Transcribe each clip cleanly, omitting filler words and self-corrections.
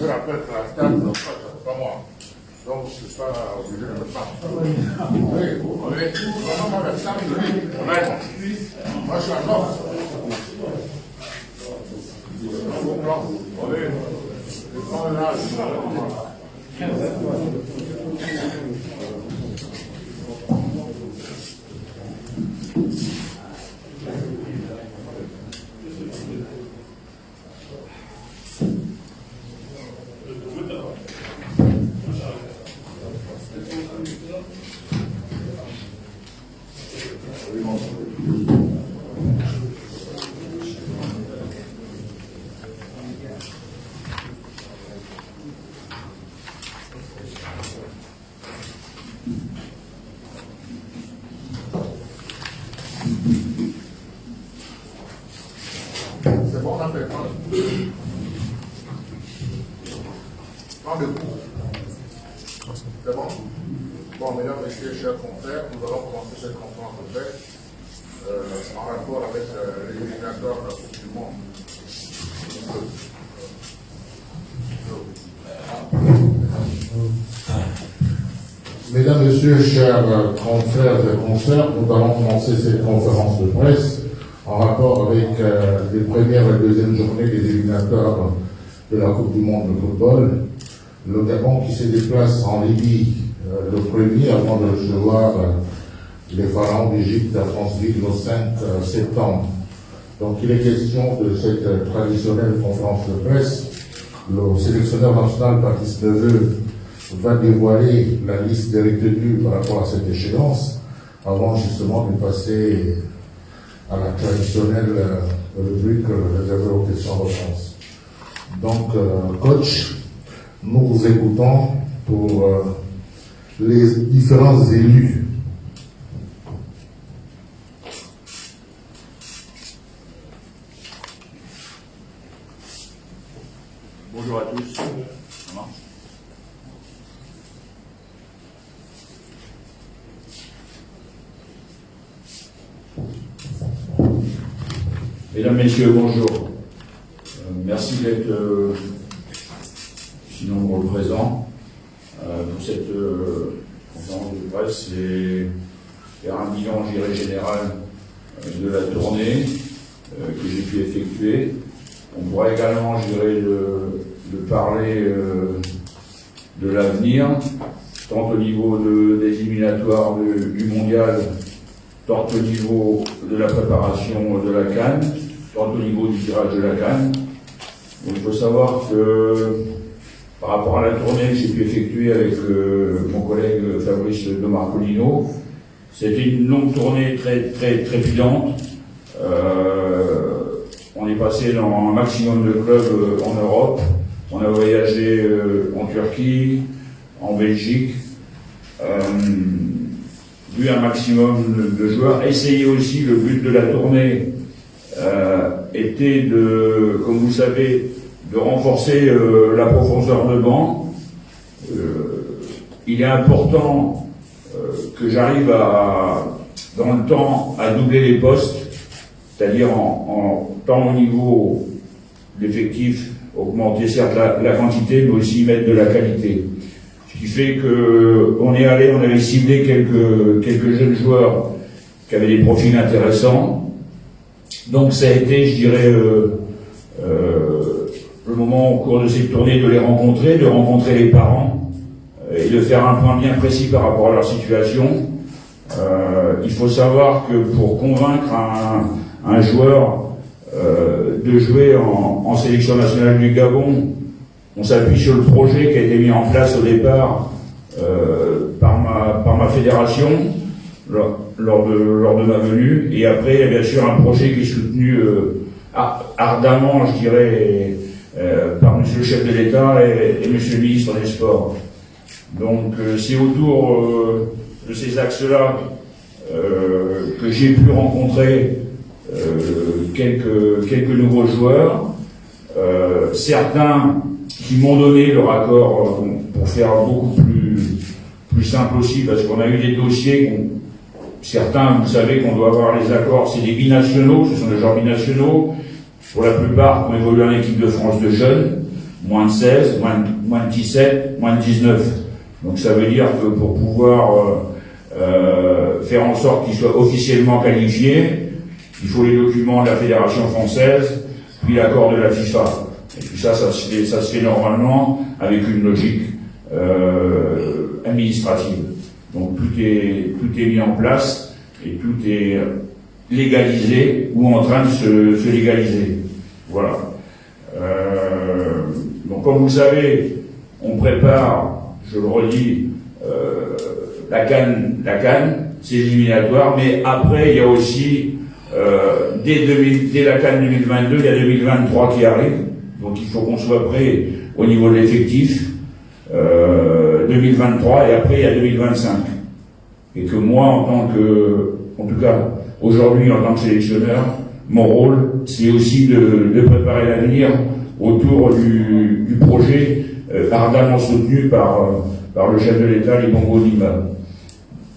après la stade, c'est pas moi. Donc, je ne suis pas obligé de me faire. Oui, vraiment, avec ça, moi, je suis un homme. C'est bon, on a fait. Prends debout. C'est bon? Bon, mesdames, messieurs, chers confrères, nous allons commencer cette conférence de presse en rapport avec l'éliminatoire de la Coupe du Monde. Mesdames, Messieurs, chers confrères et consoeurs, nous allons commencer cette conférence de presse en rapport avec les premières et deuxièmes journées des éliminatoires de la Coupe du Monde de football. Le Gabon qui se déplace en Libye le premier avant de recevoir les pharaons d'Égypte à Franceville le 5 septembre. Donc il est question de cette traditionnelle conférence de presse. Le sélectionneur national Patrice Neveu va dévoiler la liste des retenus par rapport à cette échéance avant justement de passer à la traditionnelle rubrique réservée aux questions-réponses. Donc, coach, nous vous écoutons pour les différents élus. Bonjour à tous. Ça marche ? Mesdames, Messieurs, bonjour. Merci d'être si nombreux présents pour cette conférence de presse et faire un bilan, je dirais, général de la tournée que j'ai pu effectuer. On pourra également, je dirais, de parler de l'avenir, tant au niveau des éliminatoires du mondial, tant au niveau de la préparation de la CAN, tant au niveau du tirage de la CAN. Donc il faut savoir que par rapport à la tournée que j'ai pu effectuer avec mon collègue Fabrice de Marcolino, c'était une longue tournée très trépidante. On est passé dans un maximum de clubs en Europe. On a voyagé en Turquie, en Belgique, vu un maximum de joueurs. Essayer aussi, le but de la tournée était de, comme vous savez, de renforcer la profondeur de banc. Il est important que j'arrive dans le temps, à doubler les postes, c'est-à-dire tant au niveau d'effectifs, augmenter certes la quantité, mais aussi mettre de la qualité. Ce qui fait qu'on est allé, on avait ciblé quelques jeunes joueurs qui avaient des profils intéressants. Donc ça a été, je dirais, le moment au cours de cette tournée de les rencontrer, de rencontrer les parents et de faire un point bien précis par rapport à leur situation. Il faut savoir que pour convaincre un joueur de jouer en sélection nationale du Gabon, on s'appuie sur le projet qui a été mis en place au départ par ma fédération lors de ma venue, et après il y a bien sûr un projet qui est soutenu ardemment, je dirais, par monsieur le chef de l'État et monsieur le ministre des Sports. Donc c'est autour de ces axes-là que j'ai pu rencontrer quelques nouveaux joueurs, certains qui m'ont donné leur accord pour faire beaucoup plus simple aussi, parce qu'on a eu des dossiers, certains, vous savez qu'on doit avoir les accords, c'est des binationaux, ce sont des joueurs binationaux, pour la plupart qui ont évolué en équipe de France de jeunes, moins de 16, moins de 17, moins de 19. Donc ça veut dire que pour pouvoir faire en sorte qu'ils soient officiellement qualifiés, il faut les documents de la Fédération française, puis l'accord de la FIFA. Et tout ça, ça se fait normalement avec une logique administrative. Donc tout est mis en place et tout est légalisé ou en train de se légaliser. Voilà. Donc comme vous le savez, on prépare, je le redis, la CAN, c'est éliminatoire, mais après il y a aussi dès la CAN 2022, il y a 2023 qui arrive, donc il faut qu'on soit prêt au niveau de l'effectif 2023 et après il y a 2025. Et que moi, en tout cas aujourd'hui en tant que sélectionneur, mon rôle c'est aussi de préparer l'avenir autour du projet ardemment soutenu par le chef de l'État, Bongo Ondimba.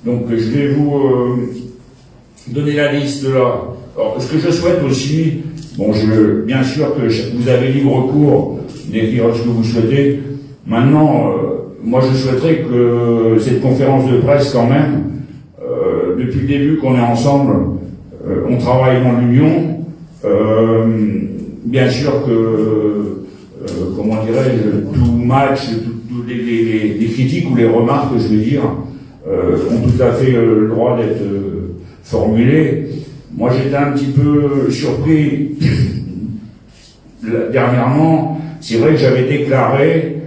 Donc je vais vous donner la liste là. Alors, ce que je souhaite aussi, bien sûr que vous avez libre cours d'écrire ce que vous souhaitez. Maintenant, moi je souhaiterais que cette conférence de presse quand même, depuis le début qu'on est ensemble, on travaille dans l'union. Bien sûr que, comment dirais-je, tout match, toutes les critiques ou les remarques, je veux dire, ont tout à fait le droit d'être formulées. Moi, j'étais un petit peu surpris dernièrement. C'est vrai que j'avais déclaré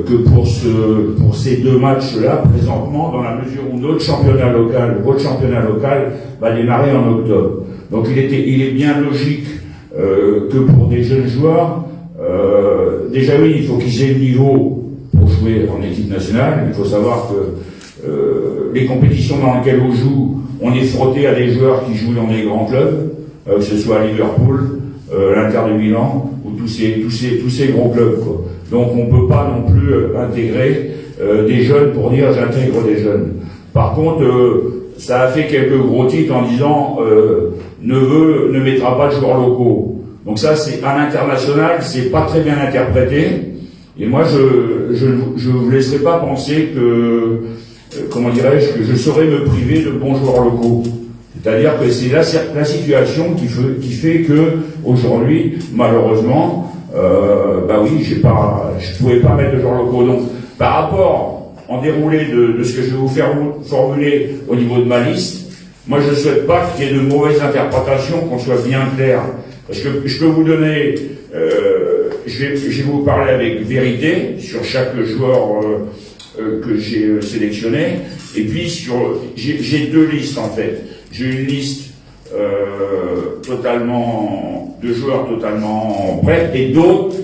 que pour ces deux matchs-là, présentement, dans la mesure où votre championnat local va démarrer en octobre. Donc il est bien logique que pour des jeunes joueurs, déjà oui, il faut qu'ils aient le niveau pour jouer en équipe nationale. Il faut savoir que les compétitions dans lesquelles on joue, on est frotté à des joueurs qui jouent dans des grands clubs, que ce soit à Liverpool, l'Inter de Milan, ou tous ces gros clubs, quoi. Donc on ne peut pas non plus intégrer des jeunes pour dire j'intègre des jeunes. Par contre, ça a fait quelques gros titres en disant Neveu ne mettra pas de joueurs locaux. Donc ça, c'est à l'international, c'est pas très bien interprété. Et moi, je vous laisserai pas penser que, comment dirais-je, que je saurais me priver de bons joueurs locaux. C'est-à-dire que c'est la situation qui fait que aujourd'hui, malheureusement, oui, je pouvais pas mettre de joueurs locaux. Donc, par rapport en déroulé de ce que je vais vous faire formuler au niveau de ma liste, moi je ne souhaite pas qu'il y ait de mauvaises interprétations, qu'on soit bien clair. Parce que je peux vous donner, je vais vous parler avec vérité sur chaque joueur que j'ai sélectionné. Et puis j'ai deux listes en fait. J'ai une liste de joueurs totalement prêts et d'autres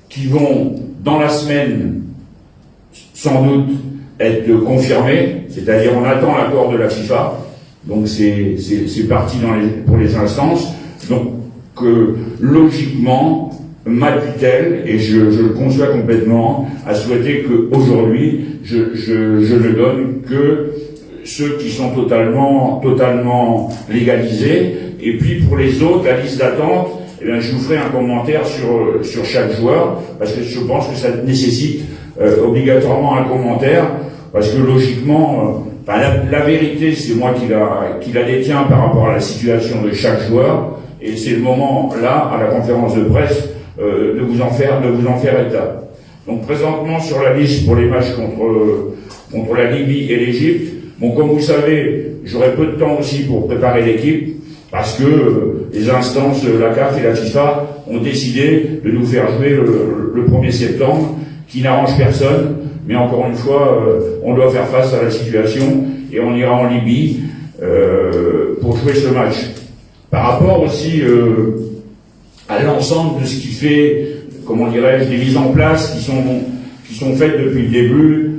qui vont dans la semaine sans doute être confirmés, c'est-à-dire on attend l'accord de la FIFA, donc c'est parti pour les instances, donc logiquement ma tutelle, et je le conçois complètement, a souhaité qu'aujourd'hui je ne donne que ceux qui sont totalement légalisés, et puis pour les autres, la liste d'attente, eh bien, je vous ferai un commentaire sur chaque joueur, parce que je pense que ça nécessite obligatoirement un commentaire, parce que logiquement, la vérité, c'est moi qui la détiens par rapport à la situation de chaque joueur, et c'est le moment, là, à la conférence de presse, de vous en faire état. Donc présentement, sur la liste pour les matchs contre la Libye et l'Égypte, comme vous savez, j'aurai peu de temps aussi pour préparer l'équipe, parce que les instances, la CAF et la FIFA ont décidé de nous faire jouer le 1er septembre, qui n'arrange personne, mais encore une fois, on doit faire face à la situation, et on ira en Libye pour jouer ce match. Par rapport aussi à l'ensemble de ce qui fait, comment dirais-je, des mises en place qui sont faites depuis le début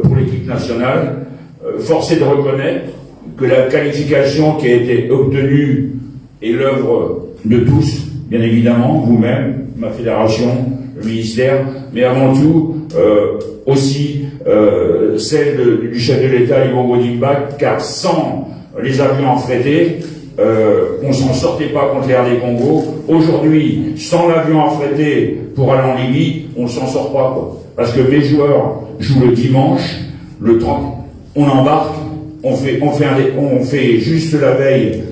pour l'équipe nationale, force est de reconnaître que la qualification qui a été obtenue est l'œuvre de tous, bien évidemment, vous-même, ma fédération, le ministère, mais avant tout aussi celle du chef de l'État, Bongo Ondimba, car sans les avions affrétés, on s'en sortait pas contre les RD Congo. Aujourd'hui, sans l'avion affrété pour aller en Libye, on s'en sort pas, quoi. Parce que mes joueurs jouent le dimanche, le 30, on embarque, on fait juste la veille,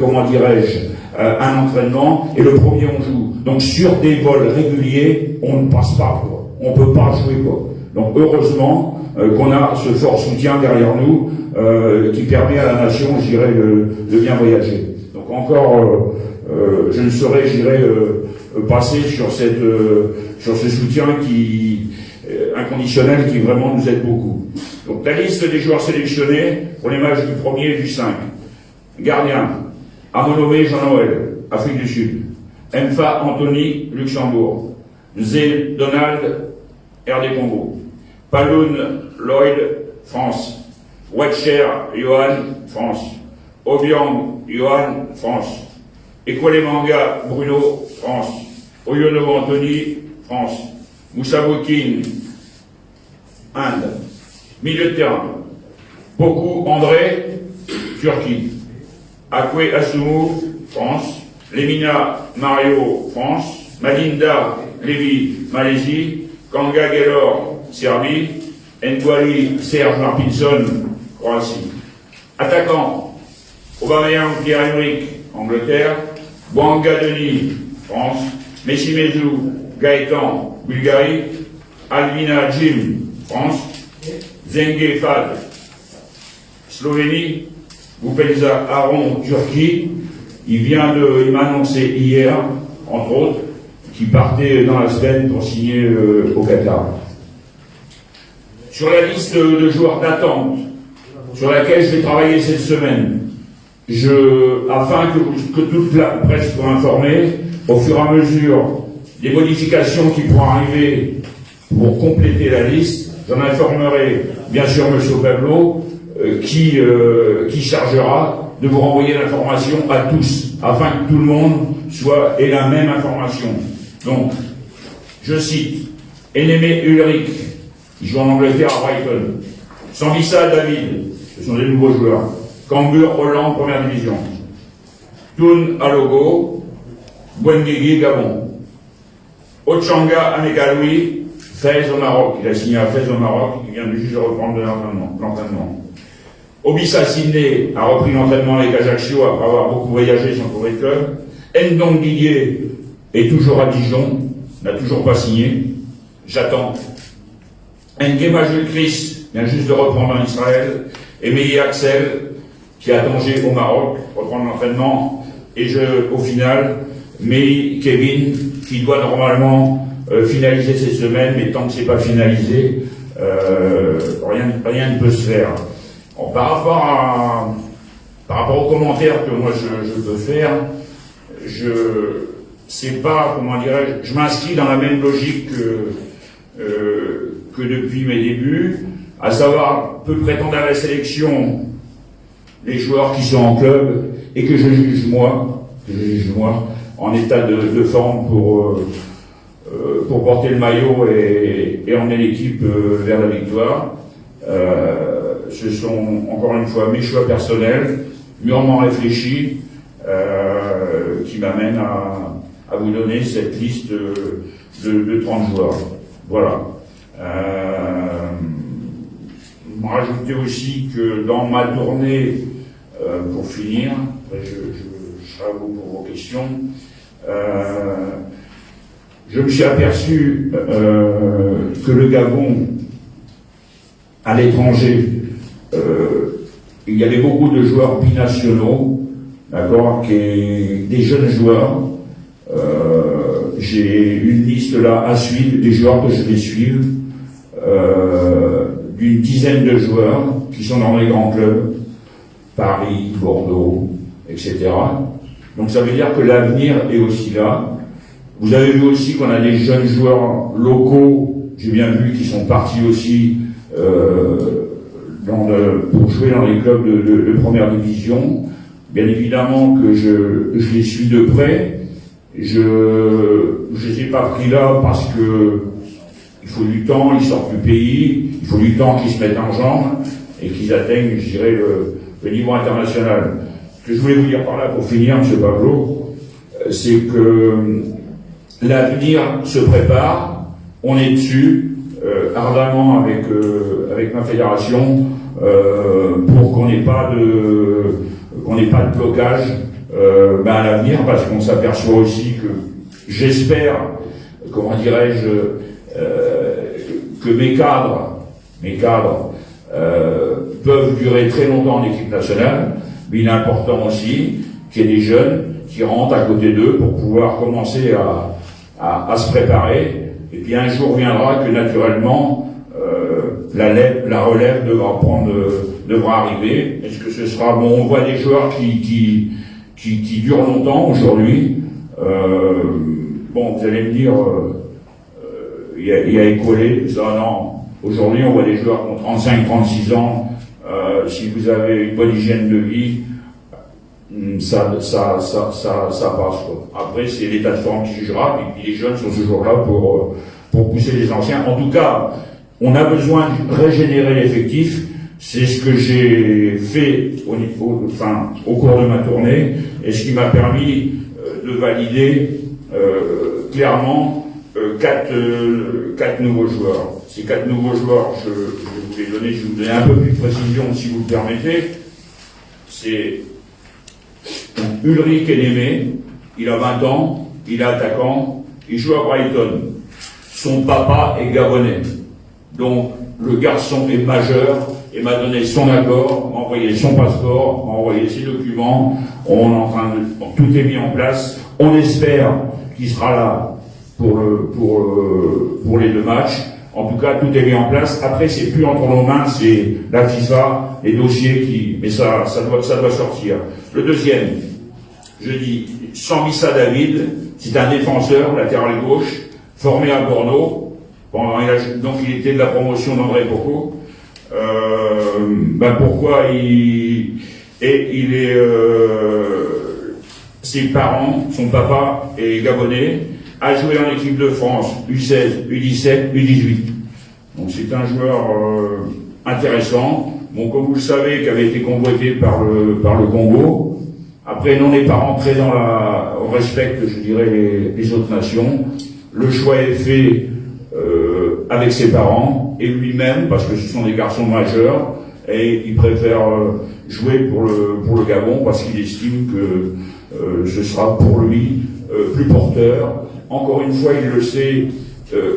comment dirais-je, un entraînement, et le premier on joue. Donc sur des vols réguliers, on ne passe pas, quoi. On peut pas jouer, quoi. Donc heureusement qu'on a ce fort soutien derrière nous qui permet à la nation, je dirais, de bien voyager. Donc encore, je ne saurais, je dirais, passer sur ce soutien inconditionnel qui vraiment nous aide beaucoup. Donc la liste des joueurs sélectionnés pour les matchs du 1er et du 5. Gardien, Amonome Jean-Noël, Afrique du Sud. Mfa Anthony, Luxembourg. Zé Donald, RD Congo. Paloun Lloyd, France. Wetcher Johan, France. Obiang Johan, France. Ekwalemanga Bruno, France. Oyono Anthony, France. Moussa Boukine, Inde. Milieu de terrain. Poku André, Turquie. Akwe Assoumou, France. Lemina Mario, France. Malinda Lévy, Malaisie. Kanga Gelor, Serbie. Ndwali Serge Marpinson, Croatie. Attaquant, Aubameyang Pierre-Emerick, Angleterre. Bouanga Denis, France. Messimezou Gaëtan, Bulgarie. Alvina Jim, France. Zengue Fad, Slovénie. Boupelza Aron, Turquie. Il m'a annoncé hier, entre autres, qu'il partait dans la semaine pour signer au Qatar. Sur la liste de joueurs d'attente, sur laquelle je vais travailler cette semaine, afin que toute la presse soit informée, au fur et à mesure des modifications qui pourront arriver pour compléter la liste, j'en informerai bien sûr M. Pablo, qui chargera de vous renvoyer l'information à tous, afin que tout le monde ait la même information. Donc, je cite, Enemé Ulrich, qui joue en Angleterre à Brighton. Sambissa David, ce sont des nouveaux joueurs. Kambur Hollande, première division. Toun Alogo, Bouengui, Gabon. Ochanga Anegaloui, Fès au Maroc. Il a signé à Fès au Maroc, il vient juste de reprendre l'entraînement. Obissa Sydney a repris l'entraînement avec Ajaccio après avoir beaucoup voyagé sans trouver de club. Ndong Didier est toujours à Dijon, n'a toujours pas signé. J'attends. Nguema Jules Chris vient juste de reprendre en Israël. Et Meillé Axel, qui a danger au Maroc, reprendre l'entraînement. Et au final, Meili Kevin, qui doit normalement finaliser cette semaine, mais tant que c'est pas rien ne peut se faire. Bon, par rapport aux commentaires que moi je peux faire, c'est pas, comment dirais-je, je m'inscris dans la même logique que depuis mes débuts, à savoir, peut prétendre à la sélection les joueurs qui sont en club et que je juge moi, en état de forme pour porter le maillot et emmener l'équipe vers la victoire. Ce sont, encore une fois, mes choix personnels, mûrement réfléchis, qui m'amènent à vous donner cette liste de 30 joueurs. Voilà. Rajouter aussi que dans ma tournée, pour finir, je serai à vous pour vos questions, je me suis aperçu que le Gabon, à l'étranger, il y avait beaucoup de joueurs binationaux, d'accord, des jeunes joueurs. J'ai une liste là à suivre, des joueurs que je vais suivre, d'une dizaine de joueurs qui sont dans les grands clubs, Paris, Bordeaux, etc. Donc ça veut dire que l'avenir est aussi là. Vous avez vu aussi qu'on a des jeunes joueurs locaux, j'ai bien vu, qui sont partis aussi pour jouer dans les clubs de première division. Bien évidemment que je les suis de près. Je les ai pas pris là parce que il faut du temps, ils sortent du pays, il faut du temps qu'ils se mettent en jambes et qu'ils atteignent, je dirais, le niveau international. Ce que je voulais vous dire par là, pour finir, M. Pablo, c'est que l'avenir se prépare, on est dessus, ardemment avec ma fédération, pour qu'on n'ait pas de blocage à l'avenir, parce qu'on s'aperçoit aussi que, j'espère, comment dirais-je, que mes cadres peuvent durer très longtemps en équipe nationale, mais il est important aussi qu'il y ait des jeunes qui rentrent à côté d'eux pour pouvoir commencer à se préparer. Et puis un jour viendra que naturellement la relève devra arriver. Est-ce que ce sera bon? On voit des joueurs qui durent longtemps aujourd'hui. Bon, vous allez me dire, il y a écolé, tout ça, non. Aujourd'hui, on voit des joueurs qui ont 35-36 ans. Si vous avez une bonne hygiène de vie, ça passe, quoi. Après, c'est l'état de forme qui jugera, et puis les jeunes sont toujours là pour pousser les anciens. En tout cas, on a besoin de régénérer l'effectif. C'est ce que j'ai fait au cours de ma tournée, et ce qui m'a permis de valider clairement 4 nouveaux joueurs. Ces 4 nouveaux joueurs, je vais vous donner un peu plus de précision si vous le permettez. C'est Ulrich Enemé, il a 20 ans, il est attaquant, il joue à Brighton. Son papa est gabonais. Donc le garçon est majeur et m'a donné son accord, m'a envoyé son passeport, m'a envoyé ses documents. Tout est mis en place. On espère qu'il sera là pour les 2 matchs. En tout cas, tout est mis en place. Après, c'est plus entre nos mains, c'est la FIFA, les dossiers mais ça doit sortir. Le deuxième, je dis, Sambissa David, c'est un défenseur, latéral gauche, formé à Bordeaux. Donc, il était de la promotion d'André Bocco. Pourquoi ses parents, son papa est gabonais, a joué en équipe de France U16, U17, U18. Donc c'est un joueur intéressant. Bon, comme vous le savez, qui avait été convoité par le Congo. Après, on n'est pas rentré on respecte, je dirais, les autres nations. Le choix est fait avec ses parents et lui-même, parce que ce sont des garçons majeurs, et il préfère jouer pour le Gabon parce qu'il estime que ce sera pour lui plus porteur. Encore une fois, il le sait,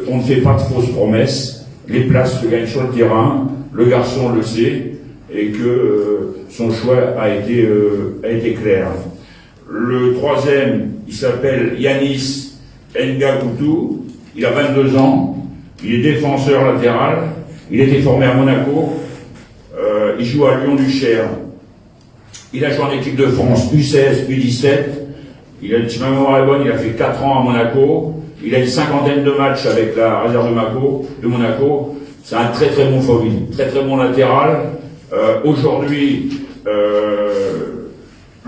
on ne fait pas de fausses promesses. Les places se gagnent sur le terrain. Le garçon le sait et que son choix a été clair. Le troisième, il s'appelle Yanis Ngakoutou. Il a 22 ans. Il est défenseur latéral. Il était formé à Monaco. Il joue à Lyon-du-Cher. Il a joué en équipe de France U16, U17. Si ma mémoire est bonne, il a fait 4 ans à Monaco. Il a une 50aine de matchs avec la réserve de Monaco. C'est un très très bon favori, très très bon latéral. Aujourd'hui,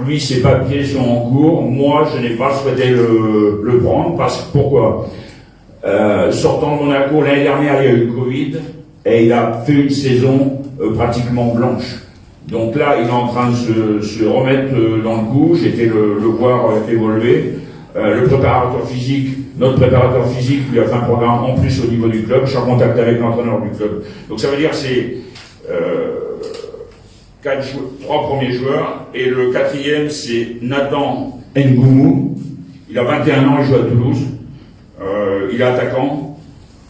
lui, ses papiers sont en cours. Moi, je n'ai pas souhaité le prendre. Pourquoi? Sortant de Monaco, l'année dernière, il y a eu le Covid et il a fait une saison pratiquement blanche. Donc là, il est en train de se remettre dans le coup. J'ai été le voir évoluer. Le préparateur physique, notre préparateur physique, lui a fait un programme en plus au niveau du club. Je suis en contact avec l'entraîneur du club. Donc ça veut dire que c'est 3 premiers joueurs. Et le 4e, c'est Nathan Ngoumou. Il a 21 ans, il joue à Toulouse. Il est attaquant.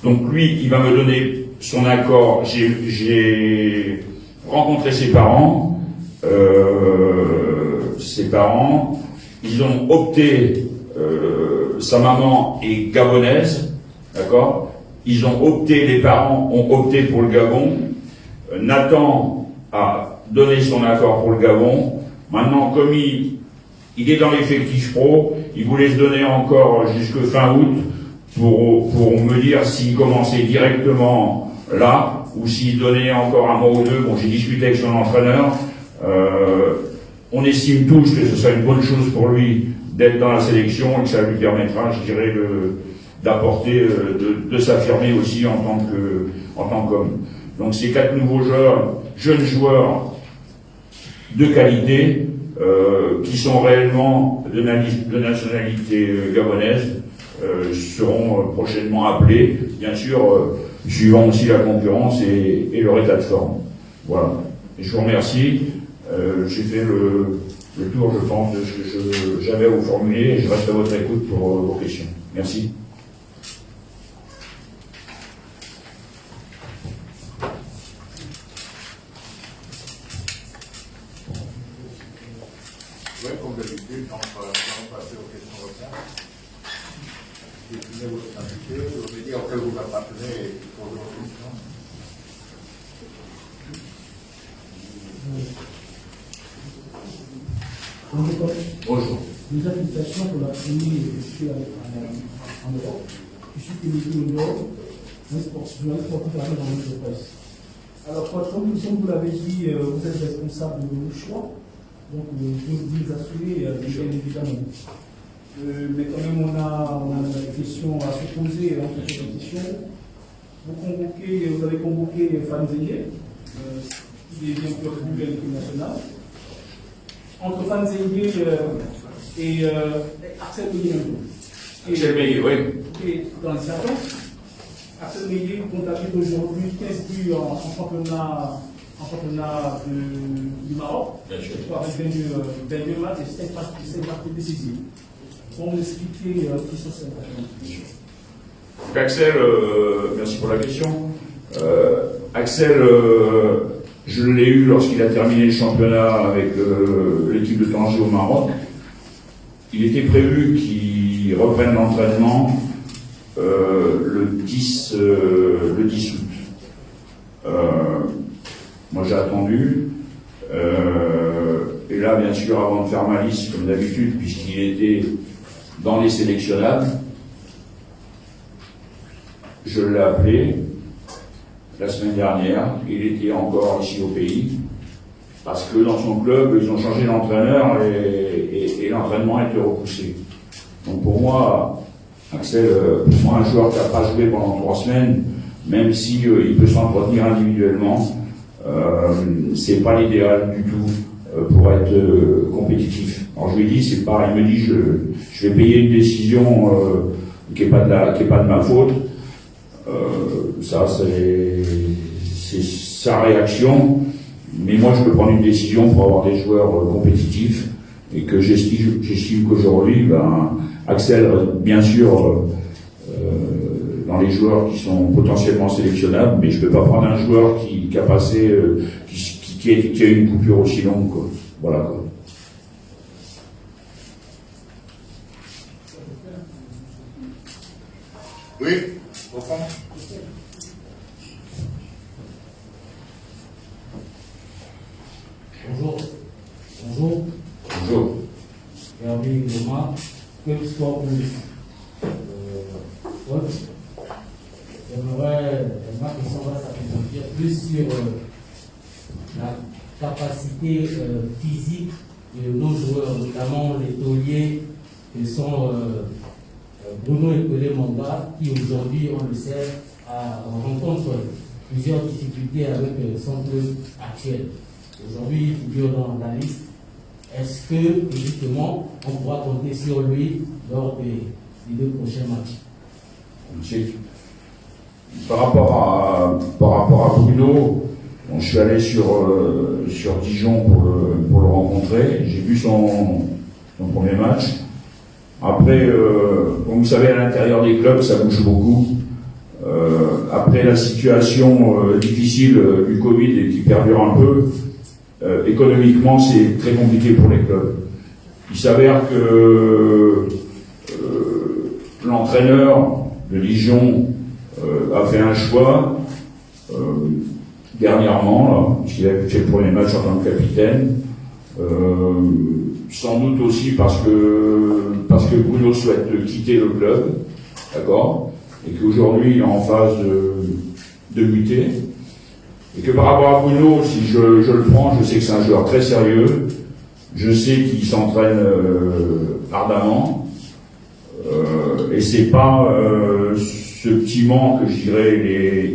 Donc lui, il va me donner son accord. J'ai rencontré ses parents. Ils ont opté, sa maman est gabonaise, d'accord? Ils ont opté, les parents ont opté pour le Gabon. Nathan a donné son accord pour le Gabon. Maintenant, comme il est dans l'effectif pro, il voulait se donner encore jusque fin août pour me dire s'il commençait directement là ou s'il donnait encore un mois ou 2. Bon, j'ai discuté avec son entraîneur. On estime tous que ce serait une bonne chose pour lui d'être dans la sélection et que ça lui permettra, je dirais, d'apporter, de s'affirmer aussi en tant qu'homme. Donc ces 4 nouveaux joueurs, jeunes joueurs de qualité, qui sont réellement de nationalité gabonaise seront prochainement appelés, bien sûr, suivant aussi la concurrence et leur état de forme. Voilà. Et je vous remercie. J'ai fait le tour, je pense, de ce que j'avais à vous formuler et je reste à votre écoute pour vos questions. Merci. Oui, comme d'habitude, on va passer aux questions-réponses. Définissez votre identité, vous me dire auquel vous appartenez et poser vos questions. Bonjour. Déjà, félicitations pour la première effectuée en Europe. Je suis Télévision Nord, journaliste sportif à la de presse. Alors, comme vous l'avez dit, vous êtes responsable de vos choix. Donc, je vous dis assurer, bien évidemment. Mais quand même, on a des questions à se poser en cette compétition. Vous avez convoqué Fanzeye, qui est bien plus de l'équipe nationale. Entre Fanzeye et Axel Meillet. Oui. Et dans les séances, Axel Meillet comptabilise aujourd'hui 15 buts en championnat du Maroc, avec 22 matchs et 5 parties décisives. Pour nous expliquer qui sont ces matchs. Axel, merci pour la question. Axel, je l'ai eu lorsqu'il a terminé le championnat avec l'équipe de Tanger au Maroc. Il était prévu qu'il reprenne l'entraînement le 10 août. Moi j'ai attendu. Et là, bien sûr, avant de faire ma liste, comme d'habitude, puisqu'il était dans les sélectionnables, je l'ai appelé la semaine dernière. Il était encore ici au pays, parce que dans son club, ils ont changé d'entraîneur et l'entraînement a été repoussé. Donc pour moi, Axel, un joueur qui n'a pas joué pendant 3 semaines, même si il peut s'entretenir individuellement, c'est pas l'idéal du tout pour être compétitif. Alors je lui dis, c'est pas, il me dit, je vais payer une décision qui est pas de ma faute. Ça c'est sa réaction, mais moi je peux prendre une décision pour avoir des joueurs compétitifs et que j'estime qu'aujourd'hui, Axel, bien sûr, dans les joueurs qui sont potentiellement sélectionnables, mais je peux pas prendre un joueur qui a passé, qui a une coupure aussi longue, quoi. Voilà, quoi. Oui, au fond. Bonjour. Bonjour. Hervé Loma, Club Sport Plus. Coach, ma question va s'approfondir plus sur la capacité physique de nos joueurs, notamment les tauliers qui sont Bruno et Pelé Manga, qui aujourd'hui, on le sait, rencontrent plusieurs difficultés avec son club actuel. Aujourd'hui, il figure dans la liste. Est-ce que, justement, on pourra compter sur lui lors des 2 prochains matchs? Par rapport à Bruno, je suis allé sur Dijon pour le rencontrer. J'ai vu son premier match. Après, comme vous savez, à l'intérieur des clubs, ça bouge beaucoup. Après la situation difficile du Covid et qui perdure un peu, économiquement, c'est très compliqué pour les clubs. Il s'avère que l'entraîneur de Dijon a fait un choix dernièrement, puisqu'il a fait le premier match en tant que capitaine, sans doute aussi parce que Bruno souhaite quitter le club, d'accord, et qu'aujourd'hui il est en phase de muter, et que par rapport à Bruno, si je le prends, je sais que c'est un joueur très sérieux, je sais qu'il s'entraîne ardemment, et c'est pas ce petit manque, je dirais,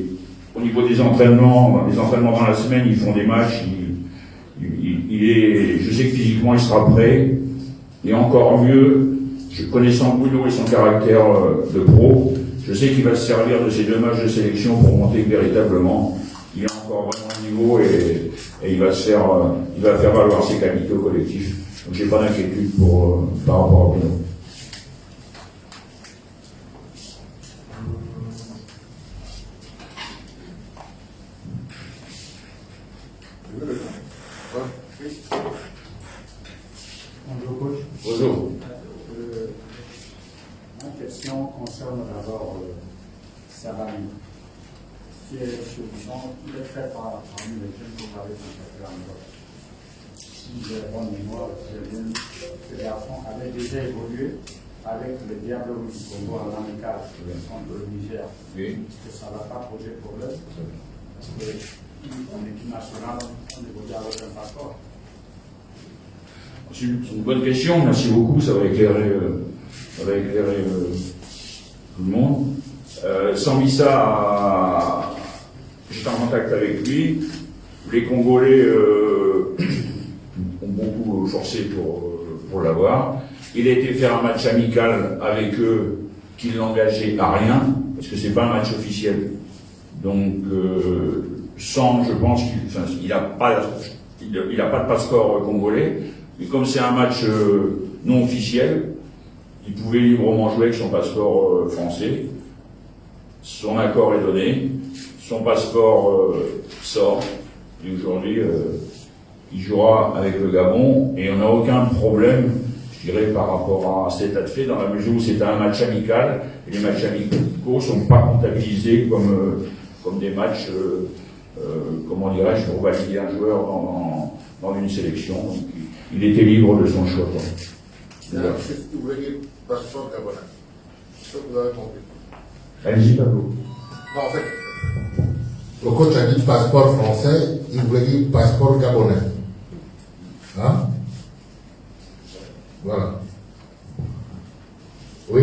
au niveau des entraînements dans la semaine, ils font des matchs, ils je sais que physiquement il sera prêt, et encore mieux, connaissant Bruno et son caractère de pro, je sais qu'il va se servir de ces 2 matchs de sélection pour monter véritablement. Il a encore vraiment le niveau et il va faire valoir ses qualités au collectif. Donc j'ai pas d'inquiétude par rapport à Bruno. Bonjour coach. Bonjour. Ma question concerne d'abord Savani, qui est souvent il est fait parmi les jeunes que vous avez contactés en Europe. Si j'ai bonne mémoire, ce garçon avait déjà évolué avec le Diable Rouge du Congo en amical contre le Niger. Oui. Est-ce que ça ne va pas poser problème? Parce qu'en équipe nationale, on évolue avec un passeport. C'est une bonne question, merci beaucoup, ça va éclairer tout le monde. Sambisa, j'étais en contact avec lui. Les Congolais ont beaucoup forcé pour l'avoir. Il a été faire un match amical avec eux qui ne l'engageait à rien, parce que c'est pas un match officiel. Donc, je pense qu'il n'a pas de passeport congolais. Et comme c'est un match non officiel, il pouvait librement jouer avec son passeport français. Son accord est donné, son passeport sort, et aujourd'hui, il jouera avec le Gabon, et on n'a aucun problème, je dirais, par rapport à cet état de fait, dans la mesure où c'est un match amical, et les matchs amicaux ne sont pas comptabilisés comme des matchs, comment dirais-je, pour valider un joueur dans une sélection. Donc, il était libre de son choix. Voilà. Qu'est-ce que vous voulez dire passeport gabonais? C'est ça que vous avez compris. Allez-y, Pablo. Non, en fait, le coach a dit passeport français, il voulait dire passeport gabonais. Hein? Voilà. Oui?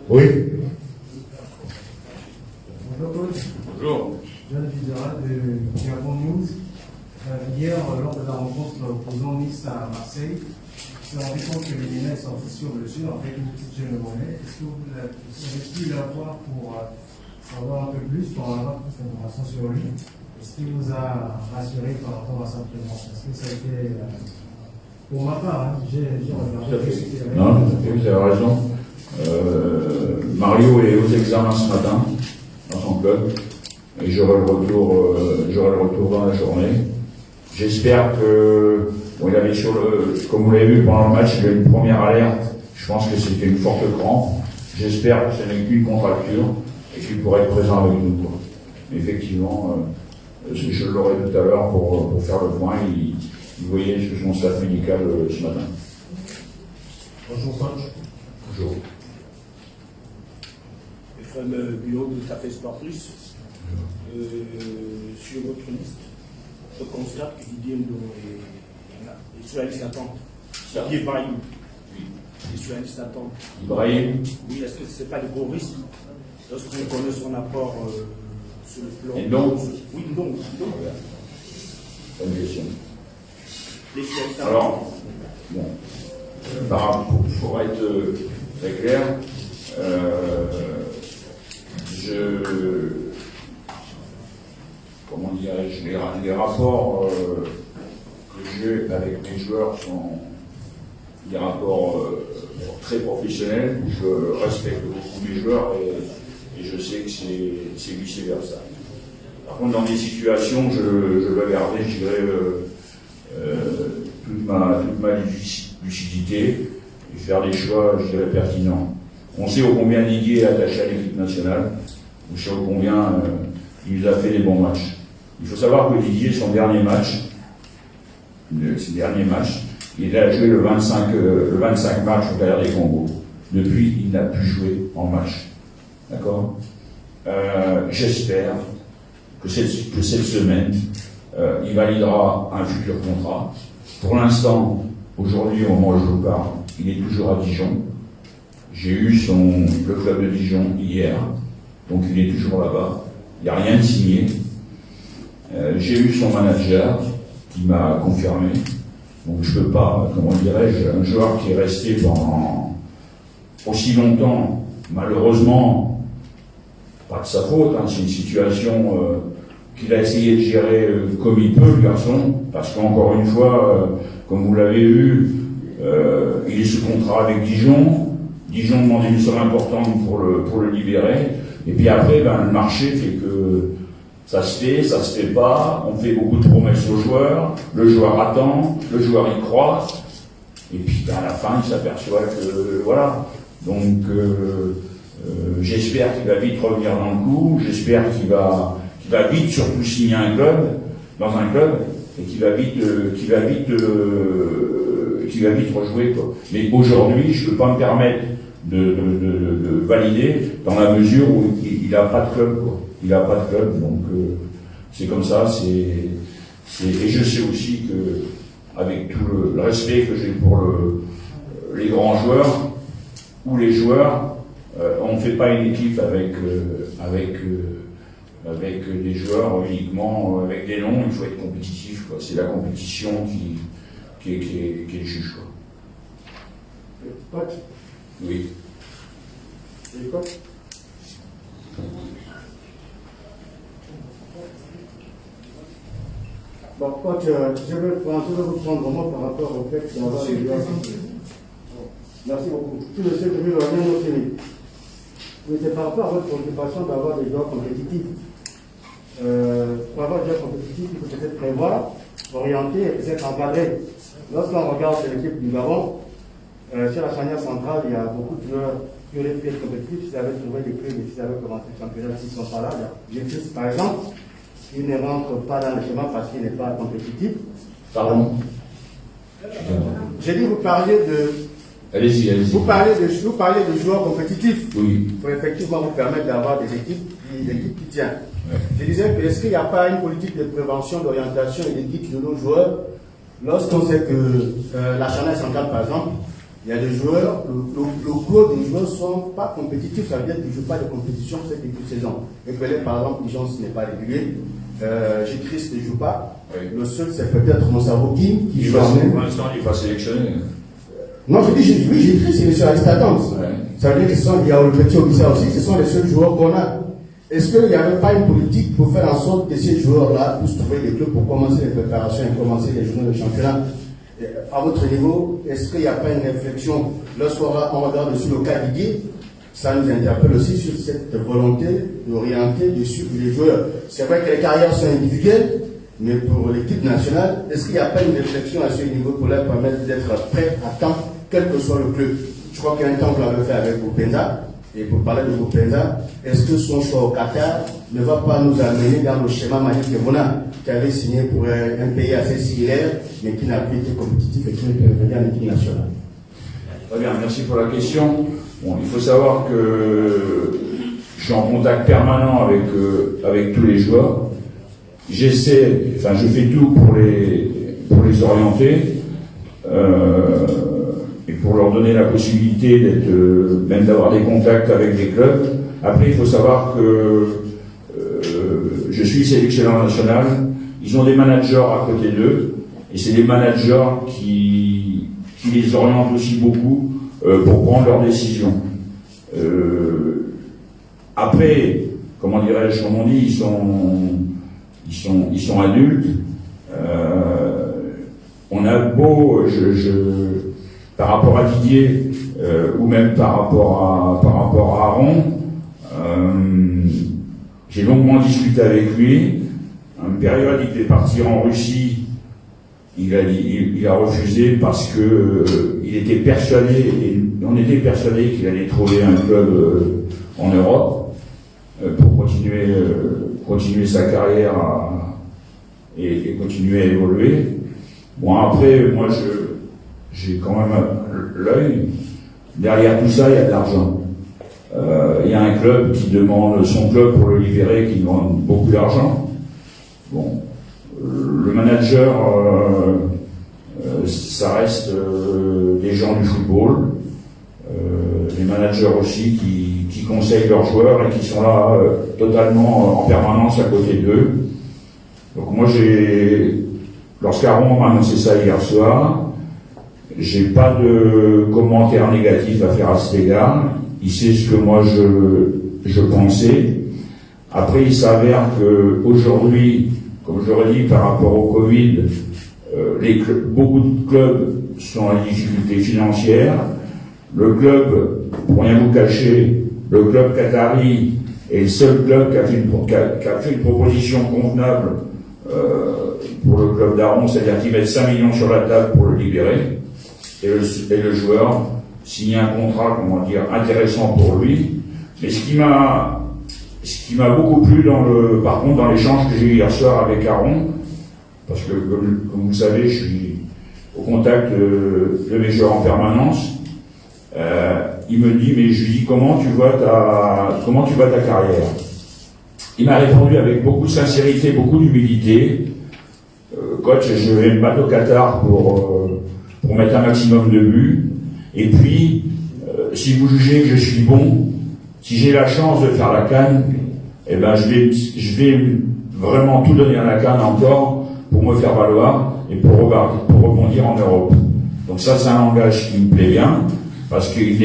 Oui? Bonjour coach. Bonjour. John Fitzgerald de Gabon News. Hier, lors de la rencontre opposant Nice à Marseille, on s'est rendu compte que les Lyonnais sont sortis sur blessure avec une petite jeune monnaie. Est-ce que vous avez pu la voir pour savoir un peu plus, pour avoir plus d'informations sur lui? Est-ce qu'il vous a rassuré par rapport à sa présence? Est-ce que ça a été. Pour ma part, hein, j'ai regardé. Non, vous avez raison. Mario est aux examens ce matin, dans son club, et j'aurai le retour dans la journée. J'espère que, bon, il avait comme vous l'avez vu pendant le match, il a eu une première alerte. Je pense que c'était une forte crampe. J'espère que ce n'est qu'une contracture et qu'il pourrait être présent avec nous. Quoi. Mais effectivement, je l'aurai tout à l'heure pour faire le point. Il voyait sur son staff médical ce matin. Bonjour coach. Bonjour. Le fameux bureau de Café Sport Plus, sur votre liste, je constate que Didier Ndo est sur la liste d'attente. Didier Brahim est sur la liste d'attente. Ibrahim. Oui, est-ce que ce n'est pas de gros risques lorsqu'on connaît son apport sur le plan? Et donc Oui, donc. Bonne question. Les sur la liste d'attente. Alors, bon, pour être très clair, comment dirais-je, les rapports que j'ai avec mes joueurs sont des rapports très professionnels. Je respecte beaucoup mes joueurs et je sais que c'est vice-versa. Par contre, dans des situations, je vais garder, je dirais, toute ma lucidité et faire des choix, je dirais, pertinents. On sait au combien Didier est attaché à l'équipe nationale. On sait au combien il nous a fait des bons matchs. Il faut savoir que Didier, ses derniers matchs, il a joué le 25 matchs au Calais des Congo. Depuis, il n'a plus joué en match. D'accord? J'espère que cette semaine, il validera un futur contrat. Pour l'instant, aujourd'hui, au moment où je vous parle, il est toujours à Dijon. J'ai eu le club de Dijon hier, donc il est toujours là-bas. Il n'y a rien de signé. J'ai eu son manager, m'a confirmé. Donc je peux pas, comment dirais-je, un joueur qui est resté pendant aussi longtemps, malheureusement, pas de sa faute, hein, c'est une situation qu'il a essayé de gérer comme il peut, le garçon, parce qu'encore une fois, comme vous l'avez vu, il est sous contrat avec Dijon. Dijon demandait une somme importante pour le libérer. Et puis après, le marché fait que ça se fait pas, on fait beaucoup de promesses aux joueurs, le joueur attend, le joueur y croit, et puis à la fin, il s'aperçoit que, voilà. Donc, j'espère qu'il va vite revenir dans le coup, j'espère qu'il va vite surtout signer dans un club, et qu'il va vite rejouer, quoi. Mais aujourd'hui, je peux pas me permettre de valider dans la mesure où il n'a pas de club, quoi. Il n'a pas de club, donc c'est comme ça. Et je sais aussi que, avec tout le respect que j'ai pour les grands joueurs ou les joueurs, on ne fait pas une équipe avec des joueurs uniquement avec des noms. Il faut être compétitif, quoi. C'est la compétition qui est le juge, quoi. Oui. Bon, coach, je vais vous prendre vraiment par rapport au fait d'avoir les joueurs. Merci beaucoup. Tout le secteur de rien au Sénégal. Mais c'est par rapport à votre préoccupation d'avoir des joueurs compétitifs. Pour avoir des joueurs compétitifs, il faut peut-être prévoir, orienter et peut-être encadrer. Lorsqu'on regarde l'équipe du Gabon, sur la charnière centrale, il y a beaucoup de joueurs qui auraient pu être compétitifs s'ils avaient trouvé des clubs et s'ils avaient commencé le championnat, s'ils ne sont pas là. Jésus, par exemple, il ne rentre pas dans le schéma parce qu'il n'est pas compétitif. Pardon. J'ai dit, vous parliez de. Allez-y. Vous parliez de joueurs compétitifs. Oui. Pour effectivement vous permettre d'avoir des équipes qui tiennent. Ouais. Je disais que est-ce qu'il n'y a pas une politique de prévention, d'orientation et d'éthique de nos joueurs lorsqu'on sait que la charnière centrale, par exemple, il y a des joueurs, le gros des joueurs ne sont pas compétitifs, ça veut dire qu'ils ne jouent pas de compétition cette début de saison. Et peut-être par exemple, Dijon n'est pas régulier, G-Christ ne joue pas. Oui. Le seul, c'est peut-être Monsavokin qui joue. Pour l'instant, il n'est pas sélectionné. Non, je dis, G-Christ, il est sur la liste d'attente. Ouais. Ça veut dire qu'il y a le petit Obissa aussi, ce sont les seuls joueurs qu'on a. Est-ce qu'il n'y avait pas une politique pour faire en sorte que ces joueurs-là puissent trouver des clubs pour commencer les préparations et commencer les journées de championnat? À votre niveau, est-ce qu'il n'y a pas une réflexion lorsqu'on regarde sur le cas Didier? Ça nous interpelle aussi sur cette volonté d'orienter, de suivre les joueurs. C'est vrai que les carrières sont individuelles, mais pour l'équipe nationale, est-ce qu'il n'y a pas une réflexion à ce niveau pour leur permettre d'être prêts à temps, quel que soit le club? Je crois qu'un temps, on l'avait fait avec Bopenza. Et pour parler de Bopenza, est-ce que son choix au Qatar ne va pas nous amener dans le schéma Malik Kebona, qui avait signé pour un pays assez similaire, mais qui n'a plus été compétitif et qui ne peut venir en équipe nationale? Très bien, merci pour la question. Bon, il faut savoir que je suis en contact permanent avec tous les joueurs. Je fais tout pour les orienter et pour leur donner la possibilité même d'avoir des contacts avec des clubs. Après, il faut savoir que je suis sélectionneur national. Ils ont des managers à côté d'eux et c'est des managers qui les orientent aussi beaucoup pour prendre leurs décisions. Après, comment dirais-je, comme on dit, ils sont adultes. On a beau, par rapport à Didier ou même par rapport à Aaron, j'ai longuement discuté avec lui. À une période, il devait partir en Russie. Il a refusé parce que il était persuadé, et on était persuadé qu'il allait trouver un club en Europe pour continuer sa carrière et continuer à évoluer. Bon, après, moi, j'ai quand même l'œil. Derrière tout ça, il y a de l'argent. Il y a un club qui demande, son club pour le libérer, qui demande beaucoup d'argent. Bon, le manager, ça reste des gens du football, les managers aussi qui conseillent leurs joueurs et qui sont là totalement en permanence à côté d'eux. Donc moi lorsqu'Aaron m'a annoncé ça hier soir, j'ai pas de commentaire négatif à faire à cet égard. Il sait ce que moi je pensais. Après, il s'avère que aujourd'hui, comme je l'ai dit, par rapport au Covid, beaucoup de clubs sont en difficulté financière. Le club, pour rien vous cacher, le club qatari est le seul club qui a fait une proposition convenable pour le club d'Aaron, c'est-à-dire qu'il met 5 millions sur la table pour le libérer, et le joueur signe un contrat, comment dire, intéressant pour lui. Mais ce qui m'a beaucoup plu par contre, dans l'échange que j'ai eu hier soir avec Aaron, parce que, comme vous le savez, je suis au contact de mes joueurs en permanence, il me dit, mais je lui dis, comment tu vois ta carrière? Il m'a répondu avec beaucoup de sincérité, beaucoup d'humilité. Coach, je vais me battre au Qatar pour mettre un maximum de buts. Et puis, si vous jugez que je suis bon, si j'ai la chance de faire la CAN, eh ben, je vais vraiment tout donner à la CAN encore pour me faire valoir et pour rebondir en Europe. Donc ça, c'est un langage qui me plaît bien, parce qu'il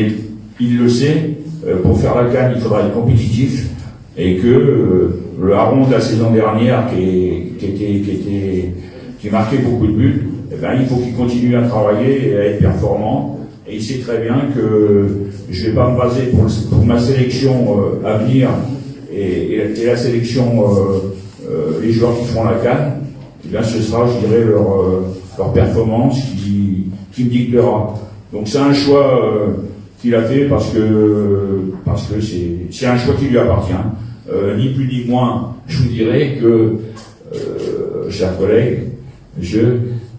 le sait, pour faire la CAN, il faudra être compétitif, et que le Aaron de la saison dernière, qui marquait beaucoup de buts, eh ben, il faut qu'il continue à travailler et à être performant. Et il sait très bien que je ne vais pas me baser pour ma sélection à venir et la sélection, les joueurs qui font la CAN, eh bien, ce sera, je dirais, leur performance qui me dictera. Donc c'est un choix qu'il a fait parce que c'est un choix qui lui appartient. Ni plus ni moins, je vous dirais que, chers collègues,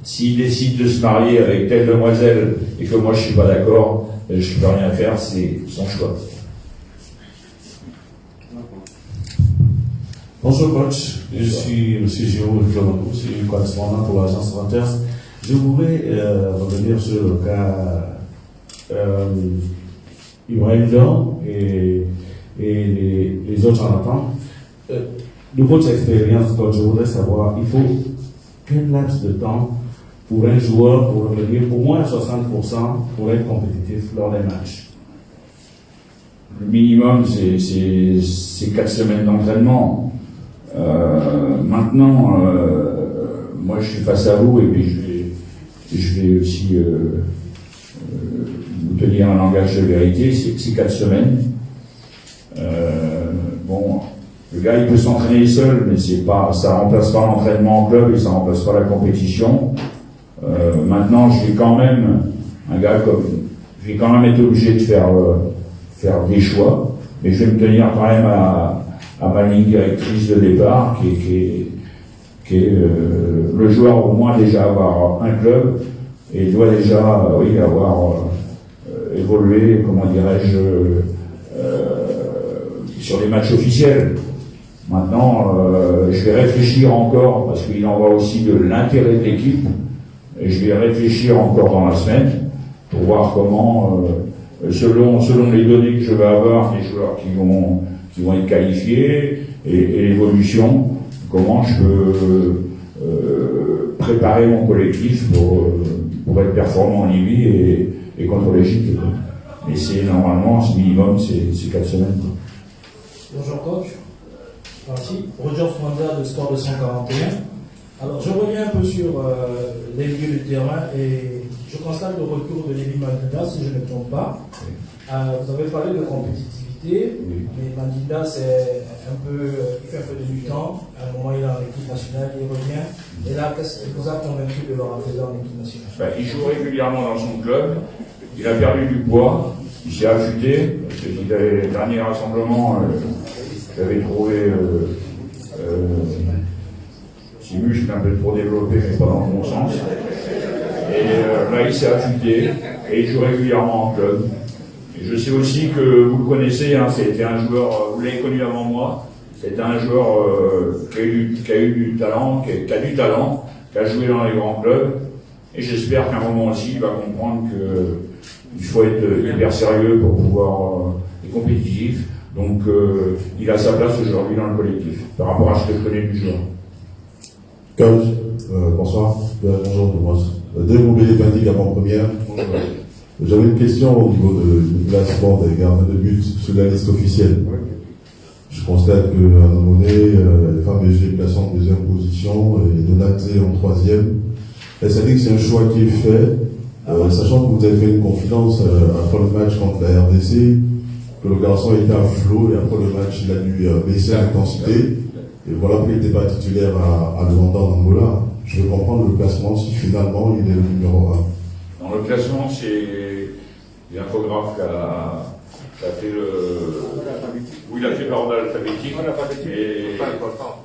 s'il décide de se marier avec telle demoiselle et que moi je suis pas d'accord, je ne peux rien faire, c'est son choix. Bonjour coach, je suis M. Jérôme Florentou, je suis correspondant pour l'agence Reuters. Je voudrais revenir sur le cas Ibrahim Dior et les autres en attente. De votre expérience, coach, je voudrais savoir, il faut quel laps de temps pour un joueur pour revenir au moins à 60% pour être compétitif lors des matchs? Le minimum, c'est 4 semaines d'entraînement. Maintenant, moi je suis face à vous et puis je vais aussi vous tenir un langage de vérité, c'est 4 semaines. Bon, le gars il peut s'entraîner seul, mais ça remplace pas l'entraînement en club et ça remplace pas la compétition. Maintenant, je vais quand même être obligé de faire des choix, mais je vais me tenir quand même à ma ligne directrice de départ, qui est le joueur au moins déjà avoir un club et doit déjà avoir évolué, comment dirais-je, sur les matchs officiels. Maintenant, je vais réfléchir encore, parce qu'il en va aussi de l'intérêt de l'équipe, et je vais réfléchir encore dans la semaine pour voir comment, selon les données que je vais avoir, les joueurs qui vont être qualifiés et l'évolution, comment je peux préparer mon collectif pour être performant en Libye et contre l'Égypte. Mais c'est normalement, ce minimum, c'est 4 semaines. Bonjour coach, merci. Roger Fronda de Score 241. Alors je reviens un peu sur les lieux du terrain et je constate le retour de Lévi Mandinda, si je ne me trompe pas. Vous avez parlé de compétitivité, mais Mandinda c'est il fait un peu de mi-temps. À un moment il est en équipe nationale, il revient. Et là, qu'est-ce qui vous a convaincu de le rappeler en équipe nationale? Il joue régulièrement dans son club, il a perdu du poids, il s'est affûté, parce que les derniers rassemblements, j'avais trouvé ses muscles un peu trop développés, mais pas dans le bon sens. Et là, il s'est affûté, et il joue régulièrement en club. Et je sais aussi que vous le connaissez, c'était un joueur, vous l'avez connu avant moi, c'était un joueur qui a du talent, qui a joué dans les grands clubs, et j'espère qu'à un moment aussi, il va comprendre qu'il faut être hyper sérieux pour pouvoir être compétitif. Donc, il a sa place aujourd'hui dans le collectif, par rapport à ce que je connais du joueur. Coach, Bonsoir. Bonjour Thomas. Dès que vous m'avez dit Gabon-Première, j'avais une question au niveau du classement des gardiens de but sur la liste officielle. Je constate qu'à un moment donné, les femmes EG placent en deuxième position et Donaté en troisième. Est-ce que c'est un choix qui est fait, sachant que vous avez fait une confidence après le match contre la RDC, que le garçon était à flot et après le match, il a dû baisser l'intensité. Et voilà pourquoi il n'était pas titulaire à Luanda en Angola. Je veux comprendre le classement si finalement il est le numéro 1. Dans le classement, c'est l'infographe qui a fait le. Oui, il a fait l'ordre alphabétique. Et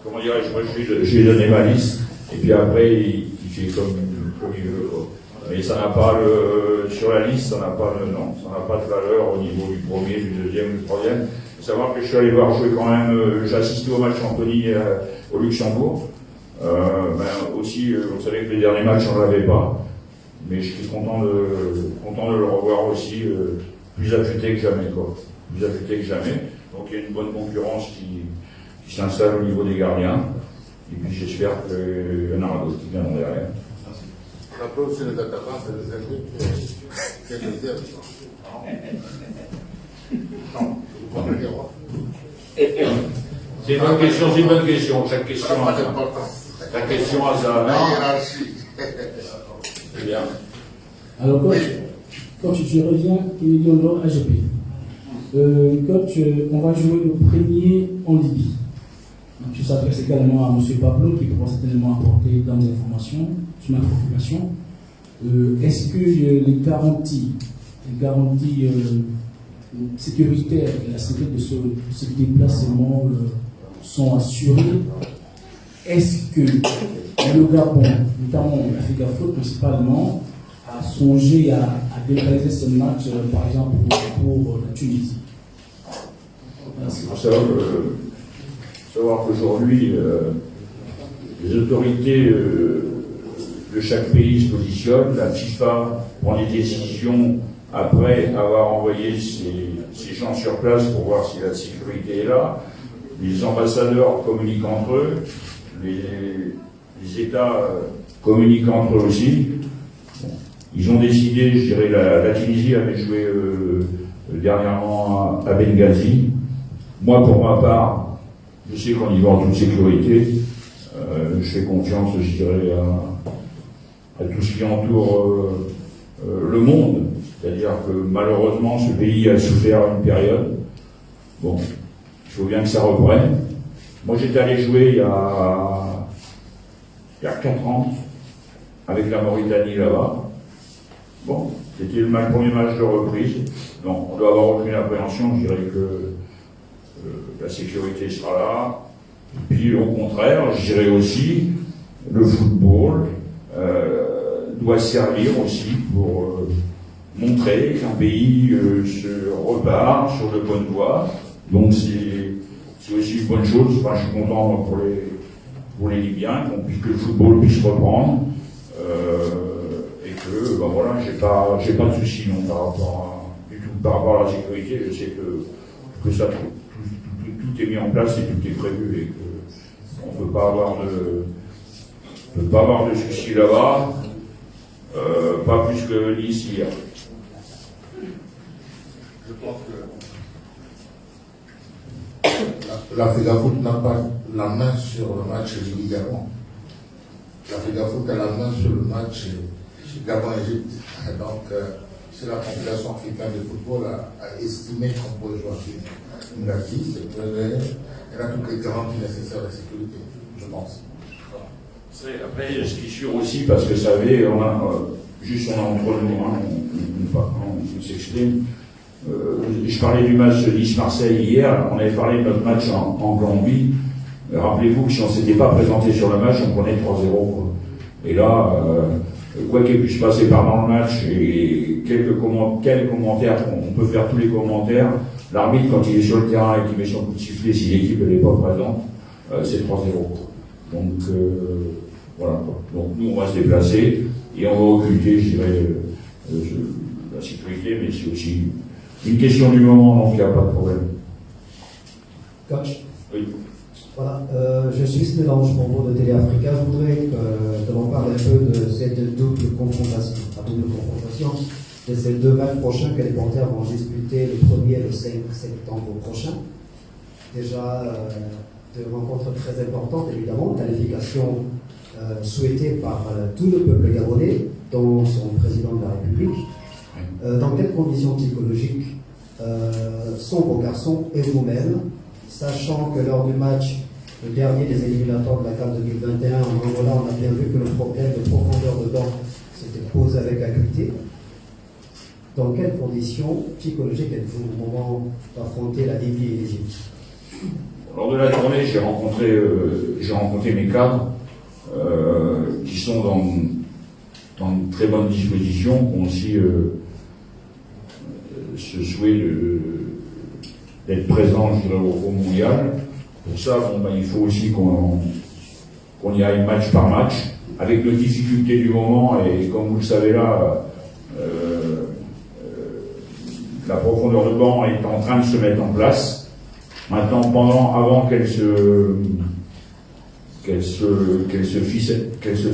comment dirais-je, moi je lui ai donné ma liste. Et puis après, il fait comme il veut. Mais ça n'a pas sur la liste, ça n'a pas de valeur au niveau du premier, du deuxième, du troisième. Il faut savoir que je suis allé voir jouer quand même, j'ai assisté au match Anthony au Luxembourg. Aussi, vous savez que les derniers matchs, on ne l'avait pas. Mais je suis content de le revoir aussi, plus affûté que jamais, quoi. Plus affûté que jamais. Donc il y a une bonne concurrence qui s'installe au niveau des gardiens. Et puis j'espère qu'il y en aura d'autres qui viendront derrière. On appelle aussi les attaquants, c'est les ennemis qui est deuxième. Non, vous comprenez moi. C'est une bonne question. Chaque question a sa. La hiérarchie. C'est bien. Alors, coach, je reviens immédiatement à AGP. Coach, on va jouer le premier en Libye. Je s'adresse également à M. Pablo qui pourra certainement apporter dans les informations sur ma préoccupation. Est-ce que les garanties sécuritaires et la sécurité de ce déplacement sont assurées? Est-ce que le Gabon, notamment l'Afrique principalement, a songé à délocaliser ce match, par exemple, pour la Tunisie? Il faut savoir qu'aujourd'hui, les autorités de chaque pays se positionnent. La FIFA prend des décisions après avoir envoyé ses gens sur place pour voir si la sécurité est là. Les ambassadeurs communiquent entre eux. Les États communiquent entre eux aussi. Bon. Ils ont décidé, je dirais, la Tunisie avait joué dernièrement à Benghazi. Moi, pour ma part, je sais qu'on y va en toute sécurité. Je fais confiance, je dirais, à tout ce qui entoure le monde. C'est-à-dire que malheureusement, ce pays a souffert une période. Bon, il faut bien que ça reprenne. Moi, j'étais allé jouer il y a 4 ans avec la Mauritanie là-bas. Bon, c'était le premier match de reprise. Donc, on doit avoir aucune appréhension. Je dirais que la sécurité sera là. Et puis, au contraire, je dirais aussi, le football doit servir aussi pour montrer qu'un pays se repart sur de bonnes voies. Donc, c'est aussi une bonne chose. Enfin, je suis content pour les Libyens, que le football puisse reprendre. Et que, ben voilà, j'ai pas de soucis non par rapport à la sécurité. Je sais que ça, tout est mis en place et tout est prévu et que on peut pas avoir de soucis là-bas, pas plus que Nice hier. Je pense que la FEGAFOOT n'a pas la main sur le match Libye-Gabon. La FEGAFOOT a la main sur le match Gabon-Égypte. Donc, c'est la Confédération africaine de football a estimé qu'on pourrait jouer une Ghazi, elle a toutes les garanties nécessaires à la sécurité, je pense. Après, ce qui est sûr aussi, parce que vous savez, on a entre nous, on s'exprime. Je parlais du match Nice-Marseille hier, on avait parlé de notre match en Colombie. Rappelez-vous que si on ne s'était pas présenté sur le match, on prenait 3-0. Quoi. Et là, quoi qu'il puisse passer pendant le match, et quels commentaires, on peut faire tous les commentaires. L'arbitre, quand il est sur le terrain et qu'il met son coup de sifflet, si l'équipe n'est pas présente, c'est 3-0. Donc, voilà. Quoi. Donc, nous, on va se déplacer et on va occulter, je dirais, la sécurité, mais c'est aussi une question du moment, donc il n'y a pas de problème. Coach, oui. Voilà, je suis ce mélange pour vous de Télé Africa. Je voudrais que l'on parle un peu de cette double confrontation, de ces deux matchs prochains que les Panthères vont disputer le 1er et le 5 septembre prochain. Déjà, deux rencontres très importantes, évidemment, qualification souhaitée par tout le peuple gabonais, dont son président de la République. Dans quelles conditions psychologiques sont vos garçons et vous-même, sachant que lors du match, le dernier des éliminatoires de la CAN 2021, en Angola, on a bien vu que le problème de profondeur de banc s'était posé avec acuité. Dans quelles conditions psychologiques êtes-vous au moment d'affronter la Libye et l'Égypte? Lors de la tournée, j'ai rencontré mes cadres qui sont dans une très bonne disposition, qui ont aussi ce souhait d'être présent, je dirais, au mondial. Pour ça, il faut aussi qu'on y aille match par match, avec les difficultés du moment, et comme vous le savez là, la profondeur de banc est en train de se mettre en place. Maintenant, avant qu'elle se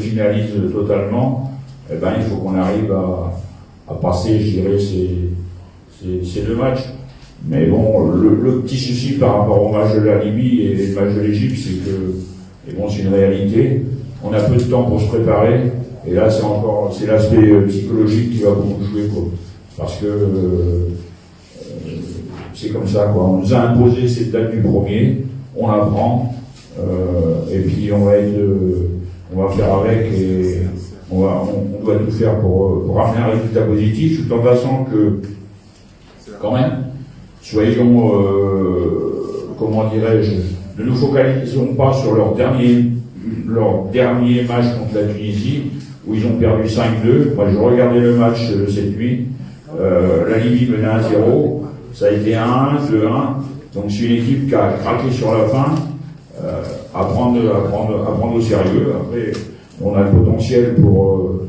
finalise totalement, eh ben, il faut qu'on arrive à passer, je dirais, ces deux matchs. Mais bon, le petit souci par rapport au match de la Libye et le match de l'Égypte, c'est que, et bon, c'est une réalité, on a peu de temps pour se préparer, et là, c'est l'aspect psychologique qui va beaucoup jouer, quoi. Parce que c'est comme ça, quoi. On nous a imposé cette date du 1er, on la prend, et puis on va faire avec, et on doit tout faire pour ramener un résultat positif, tout en sachant que, quand même, soyons, comment dirais-je, ne nous focalisons pas sur leur dernier match contre la Tunisie, où ils ont perdu 5-2. Moi, je regardais le match cette nuit. La Libye menait 1-0. Ça a été 1-1, 2-1. Donc, c'est une équipe qui a craqué sur la fin, à prendre au sérieux. Après, on a le potentiel pour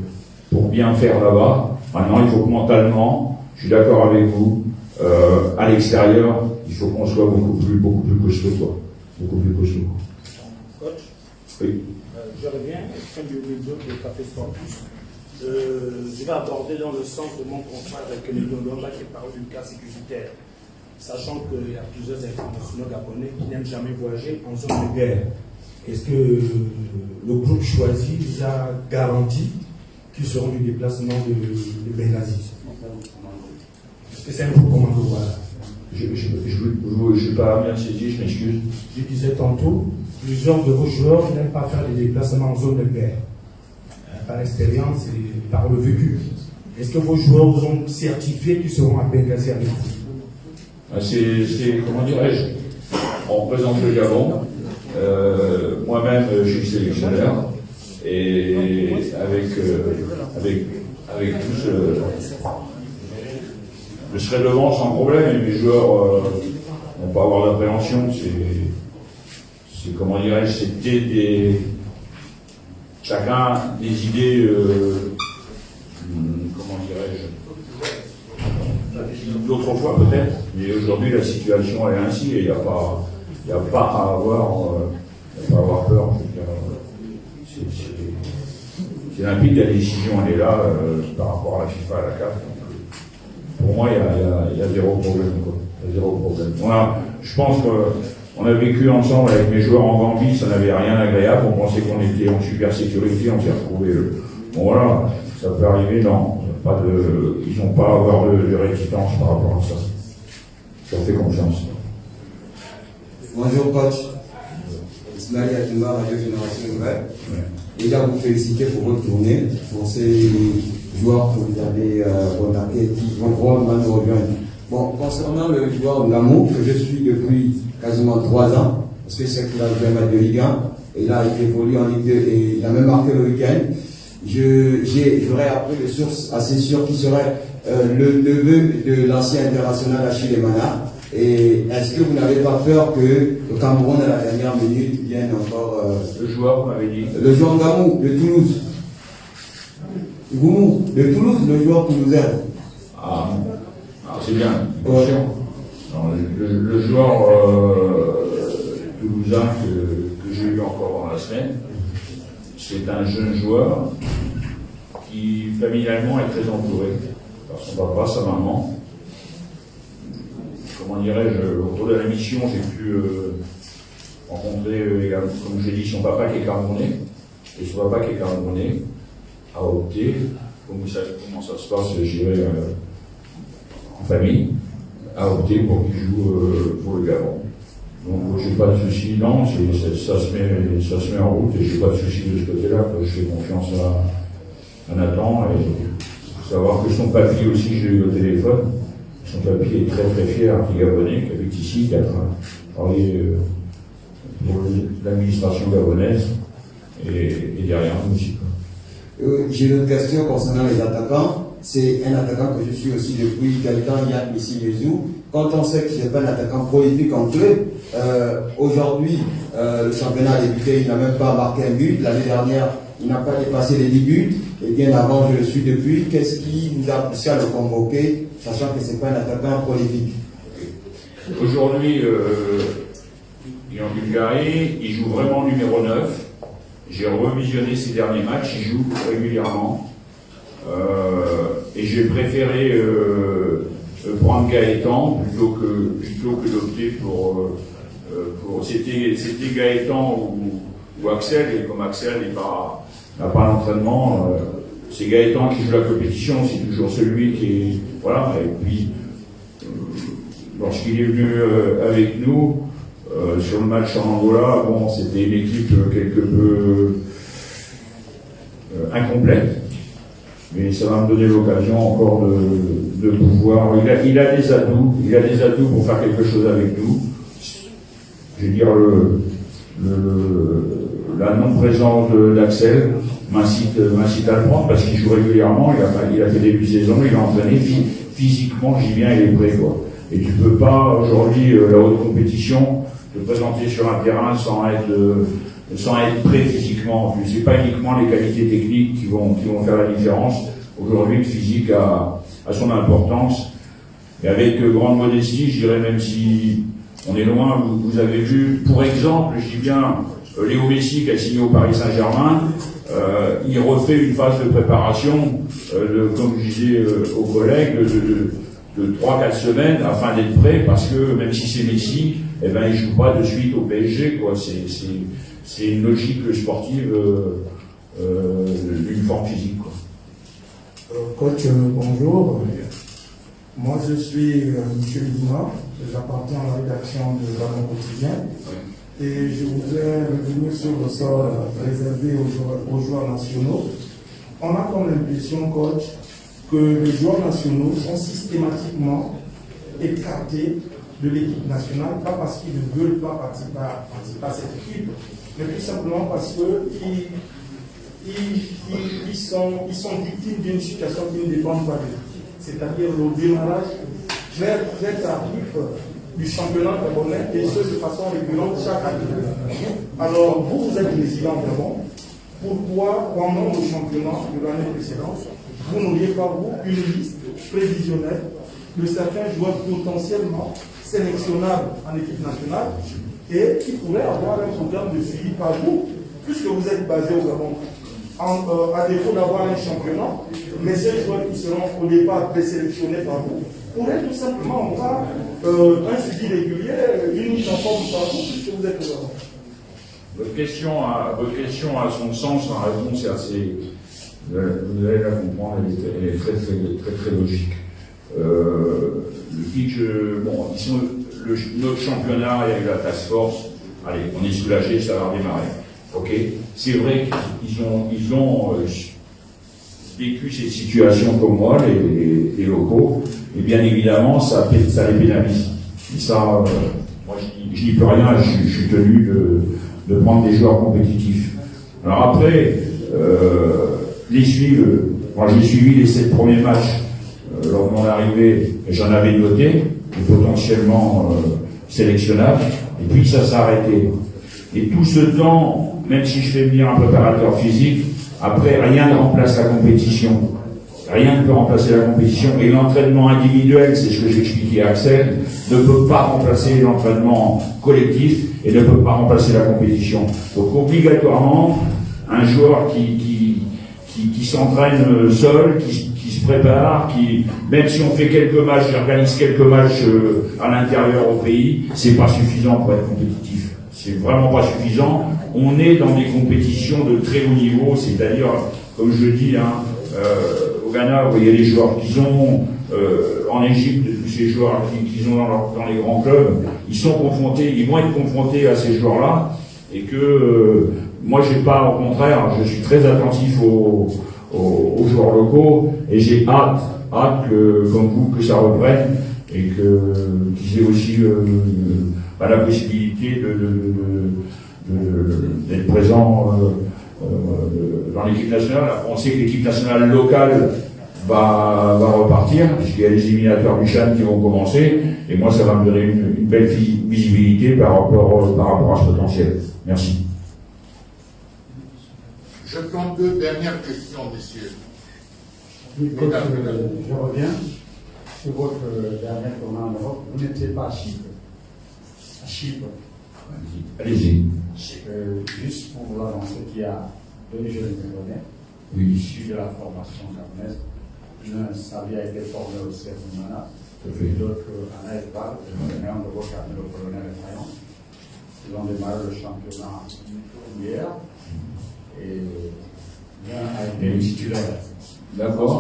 bien faire là-bas. Maintenant, il faut que mentalement, je suis d'accord avec vous, à l'extérieur, il faut qu'on soit beaucoup plus costaud, quoi. Beaucoup plus costaud. Coach, oui. Je reviens, fin du niveau de Café Sportus. Je vais aborder dans le sens de mon confrère avec les Lomba qui parle du cas sécuritaire. Sachant qu'il y a plusieurs internationaux gabonais qui n'aiment jamais voyager en zone de guerre. Est-ce que le groupe choisi a garanti qu'ils seront du déplacement de Benghazi? Est-ce que c'est un groupe commando? Voilà. Je ne suis pas bien saisi, je m'excuse. Je disais tantôt, plusieurs de vos joueurs n'aiment pas faire des déplacements en zone de guerre. Par expérience et par le vécu. Est-ce que vos joueurs vous ont certifié qu'ils seront à Benghazi avec vous? C'est, comment dirais-je, on représente le Gabon. Moi-même, je suis sélectionneur. Et avec tout je serai devant sans problème, et mes joueurs vont pas avoir d'appréhension. C'est comment dirais-je, c'était chacun des idées, comment dirais-je, d'autres fois peut-être, mais aujourd'hui la situation est ainsi, et il n'y a pas à avoir peur. C'est limpide, la décision elle est là par rapport à la FIFA, à la CAF. Pour moi, il y a zéro problème, quoi. Il y a zéro problème. Je pense qu'on a vécu ensemble avec mes joueurs en Gambie, ça n'avait rien d'agréable. On pensait qu'on était en super sécurité, on s'est retrouvés. Bon voilà, ça peut arriver, non. Ils n'ont pas à avoir de résistance par rapport à ça. Je leur fais confiance. Bonjour coach. Ismaël Yatumba, Radio Génération Nouvelle. Déjà vous féliciter pour votre tournée, pour ces joueurs que vous avez remarqués qui vont vraiment nous rejoindre. Bon, concernant le joueur Ngamou, que je suis depuis quasiment 3 ans, parce que c'est qu'il a joué un match de Ligue 1, et là il évolue en Ligue 2 et il a même marqué le week-end. J'aurais appris de sources assez sûres qui serait le neveu de l'ancien international Achille Mana. Et est-ce que vous n'avez pas peur que le Cameroun à la dernière minute vienne encore... le joueur, vous m'avez dit. Le joueur Ngamou de Toulouse. Goumou de Toulouse, le joueur toulousain. Ah, c'est bien. Ouais. Le joueur Toulousain que j'ai eu encore dans la semaine. C'est un jeune joueur qui, familialement, est très entouré par son papa, sa maman. Comment dirais-je, au cours de la mission, j'ai pu rencontrer, comme je l'ai dit, son papa qui est camerounais. Et son papa qui est camerounais a opté, comment ça se passe, je dirais, en famille, a opté pour qu'il joue pour le Gabon. Donc j'ai pas de souci, non, ça se met en route et j'ai pas de souci de ce côté-là. Je fais confiance à Nathan et il faut savoir que son papy aussi, j'ai eu au téléphone. Son papy est très très fier, un petit Gabonais qui habite ici, qui a travaillé pour l'administration gabonaise et derrière nous aussi. J'ai une autre question concernant les attaquants. C'est un attaquant que je suis aussi depuis quelque temps, Yann Messi-Lezou. Quand on sait que ce n'est pas un attaquant prolifique en club, aujourd'hui, le championnat a débuté, il n'a même pas marqué un but. L'année dernière, il n'a pas dépassé les 10 buts. Et bien avant, je le suis depuis. Qu'est-ce qui vous a poussé à le convoquer, sachant que ce n'est pas un attaquant prolifique? Aujourd'hui, il est en Bulgarie, il joue vraiment numéro 9. J'ai revisionné ses derniers matchs, il joue régulièrement. Et j'ai préféré prendre Gaëtan plutôt que d'opter pour c'était Gaëtan ou Axel, et comme Axel n'a pas l'entraînement, c'est Gaëtan qui joue la compétition, c'est toujours celui qui est, voilà. Et puis lorsqu'il est venu avec nous sur le match en Angola, bon, c'était une équipe quelque peu incomplète. Mais ça va me donner l'occasion encore de pouvoir. Il a des atouts pour faire quelque chose avec nous. Je veux dire, la non-présence d'Axel m'incite à le prendre parce qu'il joue régulièrement, il a fait début de saison, il a entraîné physiquement, j'y viens, il est prêt, quoi. Et tu peux pas, aujourd'hui, la haute compétition, te présenter sur un terrain sans être prêt physiquement. C'est pas uniquement les qualités techniques qui vont faire la différence. Aujourd'hui, le physique a son importance. Et avec grande modestie, je dirais, même si on est loin, vous avez vu, pour exemple, je dis bien, Léo Messi qui a signé au Paris Saint-Germain, il refait une phase de préparation, comme je disais aux collègues, de 3-4 semaines afin d'être prêt, parce que même si c'est Messi, eh ben, il joue pas de suite au PSG, quoi. C'est une logique sportive d'une forme physique, quoi. Coach, bonjour. Moi, je suis Michel Dumas, j'appartiens à la rédaction de Gabon Quotidien. Et je voudrais revenir sur le sort réservé aux joueurs nationaux. On a comme l'impression, coach, que les joueurs nationaux sont systématiquement écartés de l'équipe nationale, pas parce qu'ils ne veulent pas participer à cette équipe, mais tout simplement parce qu'ils sont victimes d'une situation qui ne dépend pas d'eux. C'est-à-dire le démarrage très tardif du championnat gabonais, et ce de façon régulière chaque année. Alors, vous êtes résident Gabon. Pourquoi, pendant le championnat de l'année précédente, vous n'auriez pas, vous, une liste prévisionnelle de certains joueurs potentiellement sélectionnables en équipe nationale et qui pourraient avoir un programme de suivi par vous, puisque vous êtes basé au Gabon? À défaut d'avoir un championnat, mais ces joueurs qui seront au départ présélectionnés par vous pourraient tout simplement avoir un suivi régulier, une mise en forme par vous, puisque vous êtes au Gabon. Votre question a son sens, la réponse est assez. Vous allez la comprendre, elle est très logique. Le pitch, bon, notre championnat, il y a eu la task force, allez, on est soulagé, ça va redémarrer. Ok, c'est vrai qu'ils ont vécu cette situation comme moi, les locaux, et bien évidemment, ça les pénalise. Et ça, moi je n'y peux rien, je suis tenu de prendre des joueurs compétitifs. Alors après, moi j'ai suivi les 7 premiers matchs lors de mon arrivée, et j'en avais noté, potentiellement sélectionnables, et puis ça s'est arrêté. Et tout ce temps, même si je fais venir un préparateur physique, après rien ne remplace la compétition. Rien ne peut remplacer la compétition. Et l'entraînement individuel, c'est ce que j'expliquais à Axel, ne peut pas remplacer l'entraînement collectif. et ne peut pas remplacer la compétition. Donc obligatoirement, un joueur qui s'entraîne seul, qui se prépare, même si on fait quelques matchs, organise quelques matchs à l'intérieur au pays, c'est pas suffisant pour être compétitif. C'est vraiment pas suffisant. On est dans des compétitions de très haut niveau, c'est-à-dire, comme je dis, au Ghana, vous voyez les joueurs qu'ils ont, en Égypte, tous ces joueurs qu'ils ont dans les grands clubs, ils vont être confrontés à ces joueurs-là, et que moi j'ai pas, au contraire, je suis très attentif aux joueurs locaux, et j'ai hâte que, comme vous, que ça reprenne, et qu'ils aient aussi la possibilité d'être présents dans l'équipe nationale. On sait que l'équipe nationale locale va repartir, puisqu'il y a les éliminatoires du CHAN qui vont commencer, et moi ça va me donner une belle visibilité par rapport à ce potentiel. Merci. Je prends deux dernières questions, messieurs. Oui, je reviens sur votre dernier tournoi en Europe. Vous n'étiez pas à Chypre. À Chypre. Allez-y. Juste pour vous annoncer qu'il y a deux jeunes Gabonais issus de la formation gabonaise. L'un, Savi, a été formé au CF Moumana, l'autre, Anaïs Val, le de vos le colonel Effrayant. Ils ont démarré le championnat hier et l'un a été titulaire. D'accord.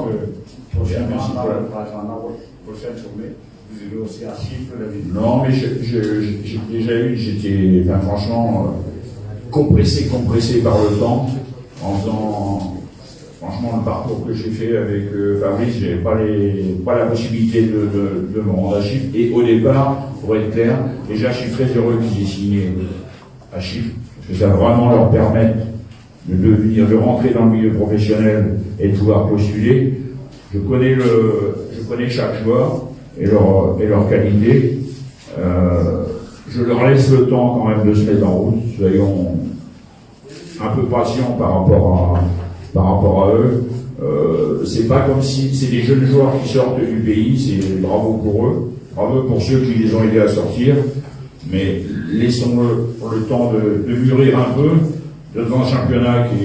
Prochainement, dans votre prochaine journée, vous irez aussi à Chypre le visiter. Non, mais j'ai déjà eu, j'étais franchement compressé par le temps, en faisant franchement le parcours que j'ai fait avec Fabrice, j'avais pas la possibilité de me rendre à Chypre. Et au départ, pour être clair, déjà je suis très heureux qu'ils aient signé à Chypre, parce que ça va vraiment leur permettre de rentrer dans le milieu professionnel et de pouvoir postuler. Je connais chaque joueur et leur qualité. Je leur laisse le temps quand même de se mettre en route. Soyons un peu patients par rapport à eux. C'est pas comme si c'est des jeunes joueurs qui sortent du pays, c'est bravo pour eux, bravo pour ceux qui les ont aidés à sortir, mais laissons-le le temps de mûrir un peu dans un championnat qui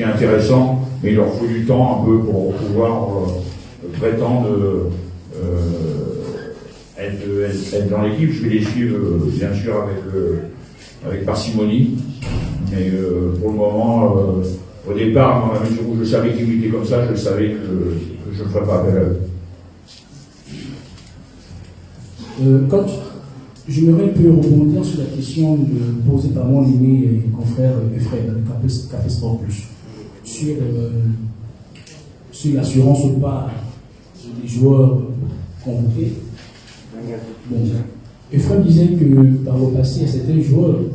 est intéressant, mais il leur faut du temps un peu pour pouvoir prétendre être dans l'équipe. Je vais les suivre bien sûr avec parcimonie, mais pour le moment, au départ, dans la mesure où je savais qu'ils étaient comme ça, je savais que je ne ferais pas appel à eux. Coach, j'aimerais un peu rebondir sur la question posée par mon aîné et confrère Efraim de Café Sport Plus sur l'assurance ou pas des joueurs convoqués. Bon, Efraim disait que par le passé, il y a certains joueurs de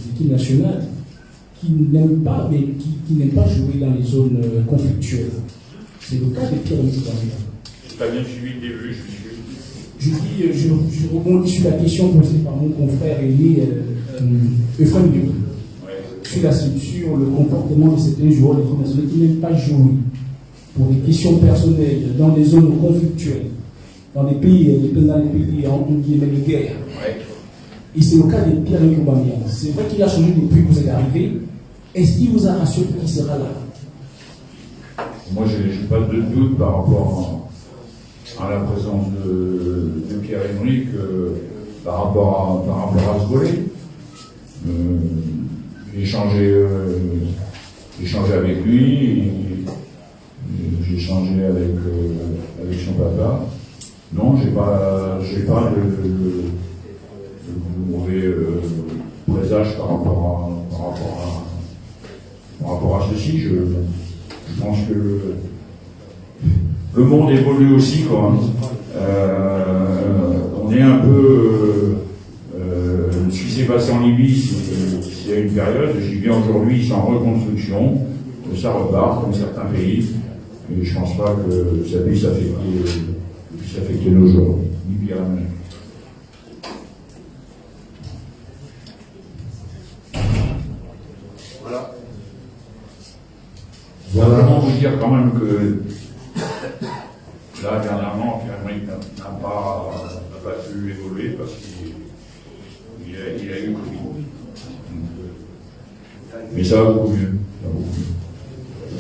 l'équipe nationale qui n'aiment pas jouer dans les zones conflictuelles. C'est le cas de Pierre-Louis Gambia. Je n'ai pas bien suivi le début, je rebondis sur la question posée par mon confrère aîné Efraim Diouf, sur le comportement de certains joueurs de l'équipe nationale qui n'aiment pas jouer pour des questions personnelles dans des zones conflictuelles, dans des pays en guillemets de guerre. Et c'est le cas de Pierre-Louis Gambia. C'est vrai qu'il a changé depuis que vous êtes arrivé. Est-ce qu'il vous a rassuré qu'il sera là? Moi, je n'ai pas de doute par rapport à la présence de Pierre-Emerick par rapport à ce volet. J'ai échangé avec lui, j'ai échangé avec son papa. Non, j'ai pas de mauvais présage par rapport à ceci. Je pense que le monde évolue aussi, quoi. On est un peu ce qui s'est passé en Libye, il y a une période, j'y viens aujourd'hui, ils sont en reconstruction, ça repart comme certains pays, et je pense pas que ça puisse affecter nos joueurs, ni bien. Voilà. Je dois vraiment vous dire quand même que là, dernièrement, Pierre-Emerick n'a pas pu évoluer parce a eu le Covid. Mais ça va beaucoup mieux.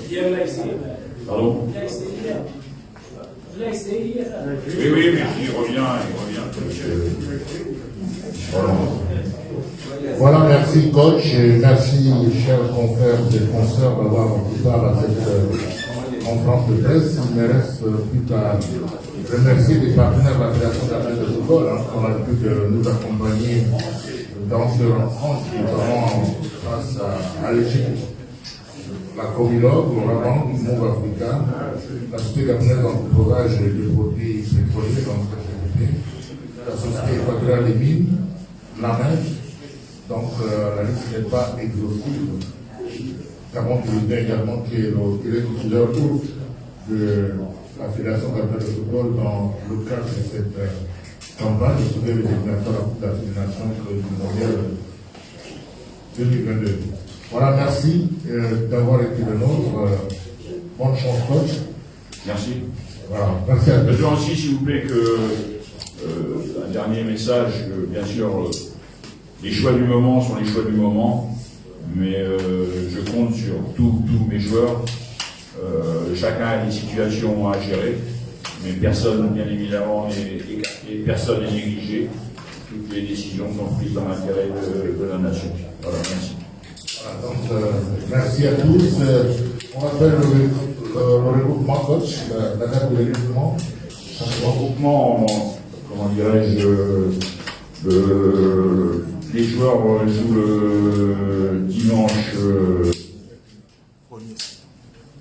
Ça va beaucoup mieux. Pardon? Oui, mais il revient. Voilà, merci coach et merci chers confrères et consoeurs d'avoir pris part à cette conférence de presse. Il me reste plus qu'à remercier les partenaires de la création d'Appel de football qui ont pu nous accompagner dans ce rencontre, notamment face à l'Égypte, la Comilogue, le Raban, du Monde africain, la Société gabonaise d'encourage des produits pétroliers, donc la Société équatoriale des mines, la MEF. Donc la liste n'est pas exhaustive. Gabon Toulousain également qui est le diffuseur de la Fédération gabonaise de football dans le cadre de cette campagne de sauver les éliminatoires à la Coupe d'Afrique des Nations du Mondial 2022. Voilà, merci d'avoir été le nôtre. Bonne chance, coach. Merci. Voilà, merci à tous. Je veux aussi, s'il vous plaît, que un dernier message, bien sûr, les choix du moment sont les choix du moment, mais je compte sur tous mes joueurs. Chacun a des situations à gérer, mais personne, bien évidemment, n'est écarté, personne n'est négligé. Toutes les décisions sont prises dans l'intérêt de la nation. Voilà, merci. Donc, merci à tous. On appelle le regroupement coach, la date de regroupement. Le regroupement, comment dirais-je, les joueurs jouent le dimanche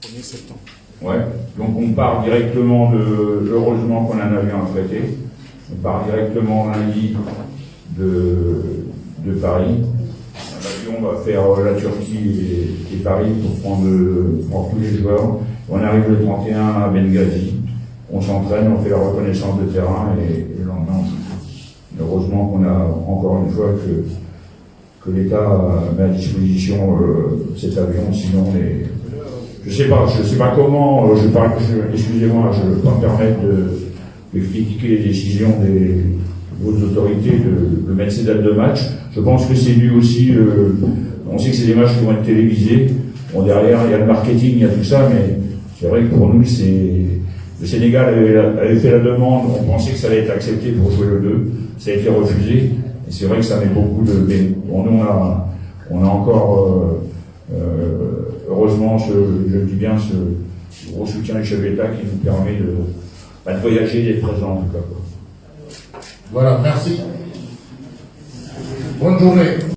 1er septembre. Ouais, donc on part directement heureusement qu'on a un avion à prêter. On part directement lundi de Paris. L'avion va faire la Turquie et Paris pour prendre tous les joueurs. On arrive le 31 à Benghazi. On s'entraîne, on fait la reconnaissance de terrain et le lendemain on joue. Heureusement qu'on a encore une fois que l'État met à disposition cet avion, sinon je sais pas comment, excusez-moi, je ne veux pas me permettre de critiquer les décisions des hautes autorités de mettre ces dates de match. Je pense que c'est dû aussi, on sait que c'est des matchs qui vont être télévisés. Bon, derrière, il y a le marketing, il y a tout ça, mais c'est vrai que pour nous, le Sénégal avait fait la demande, on pensait que ça allait être accepté pour jouer le 2, ça a été refusé, et c'est vrai que ça met beaucoup de... Bon, nous, on a encore, heureusement, je dis bien, ce gros soutien du chef d'État qui nous permet de voyager et d'être présent en tout cas. Voilà, merci. Bonne journée.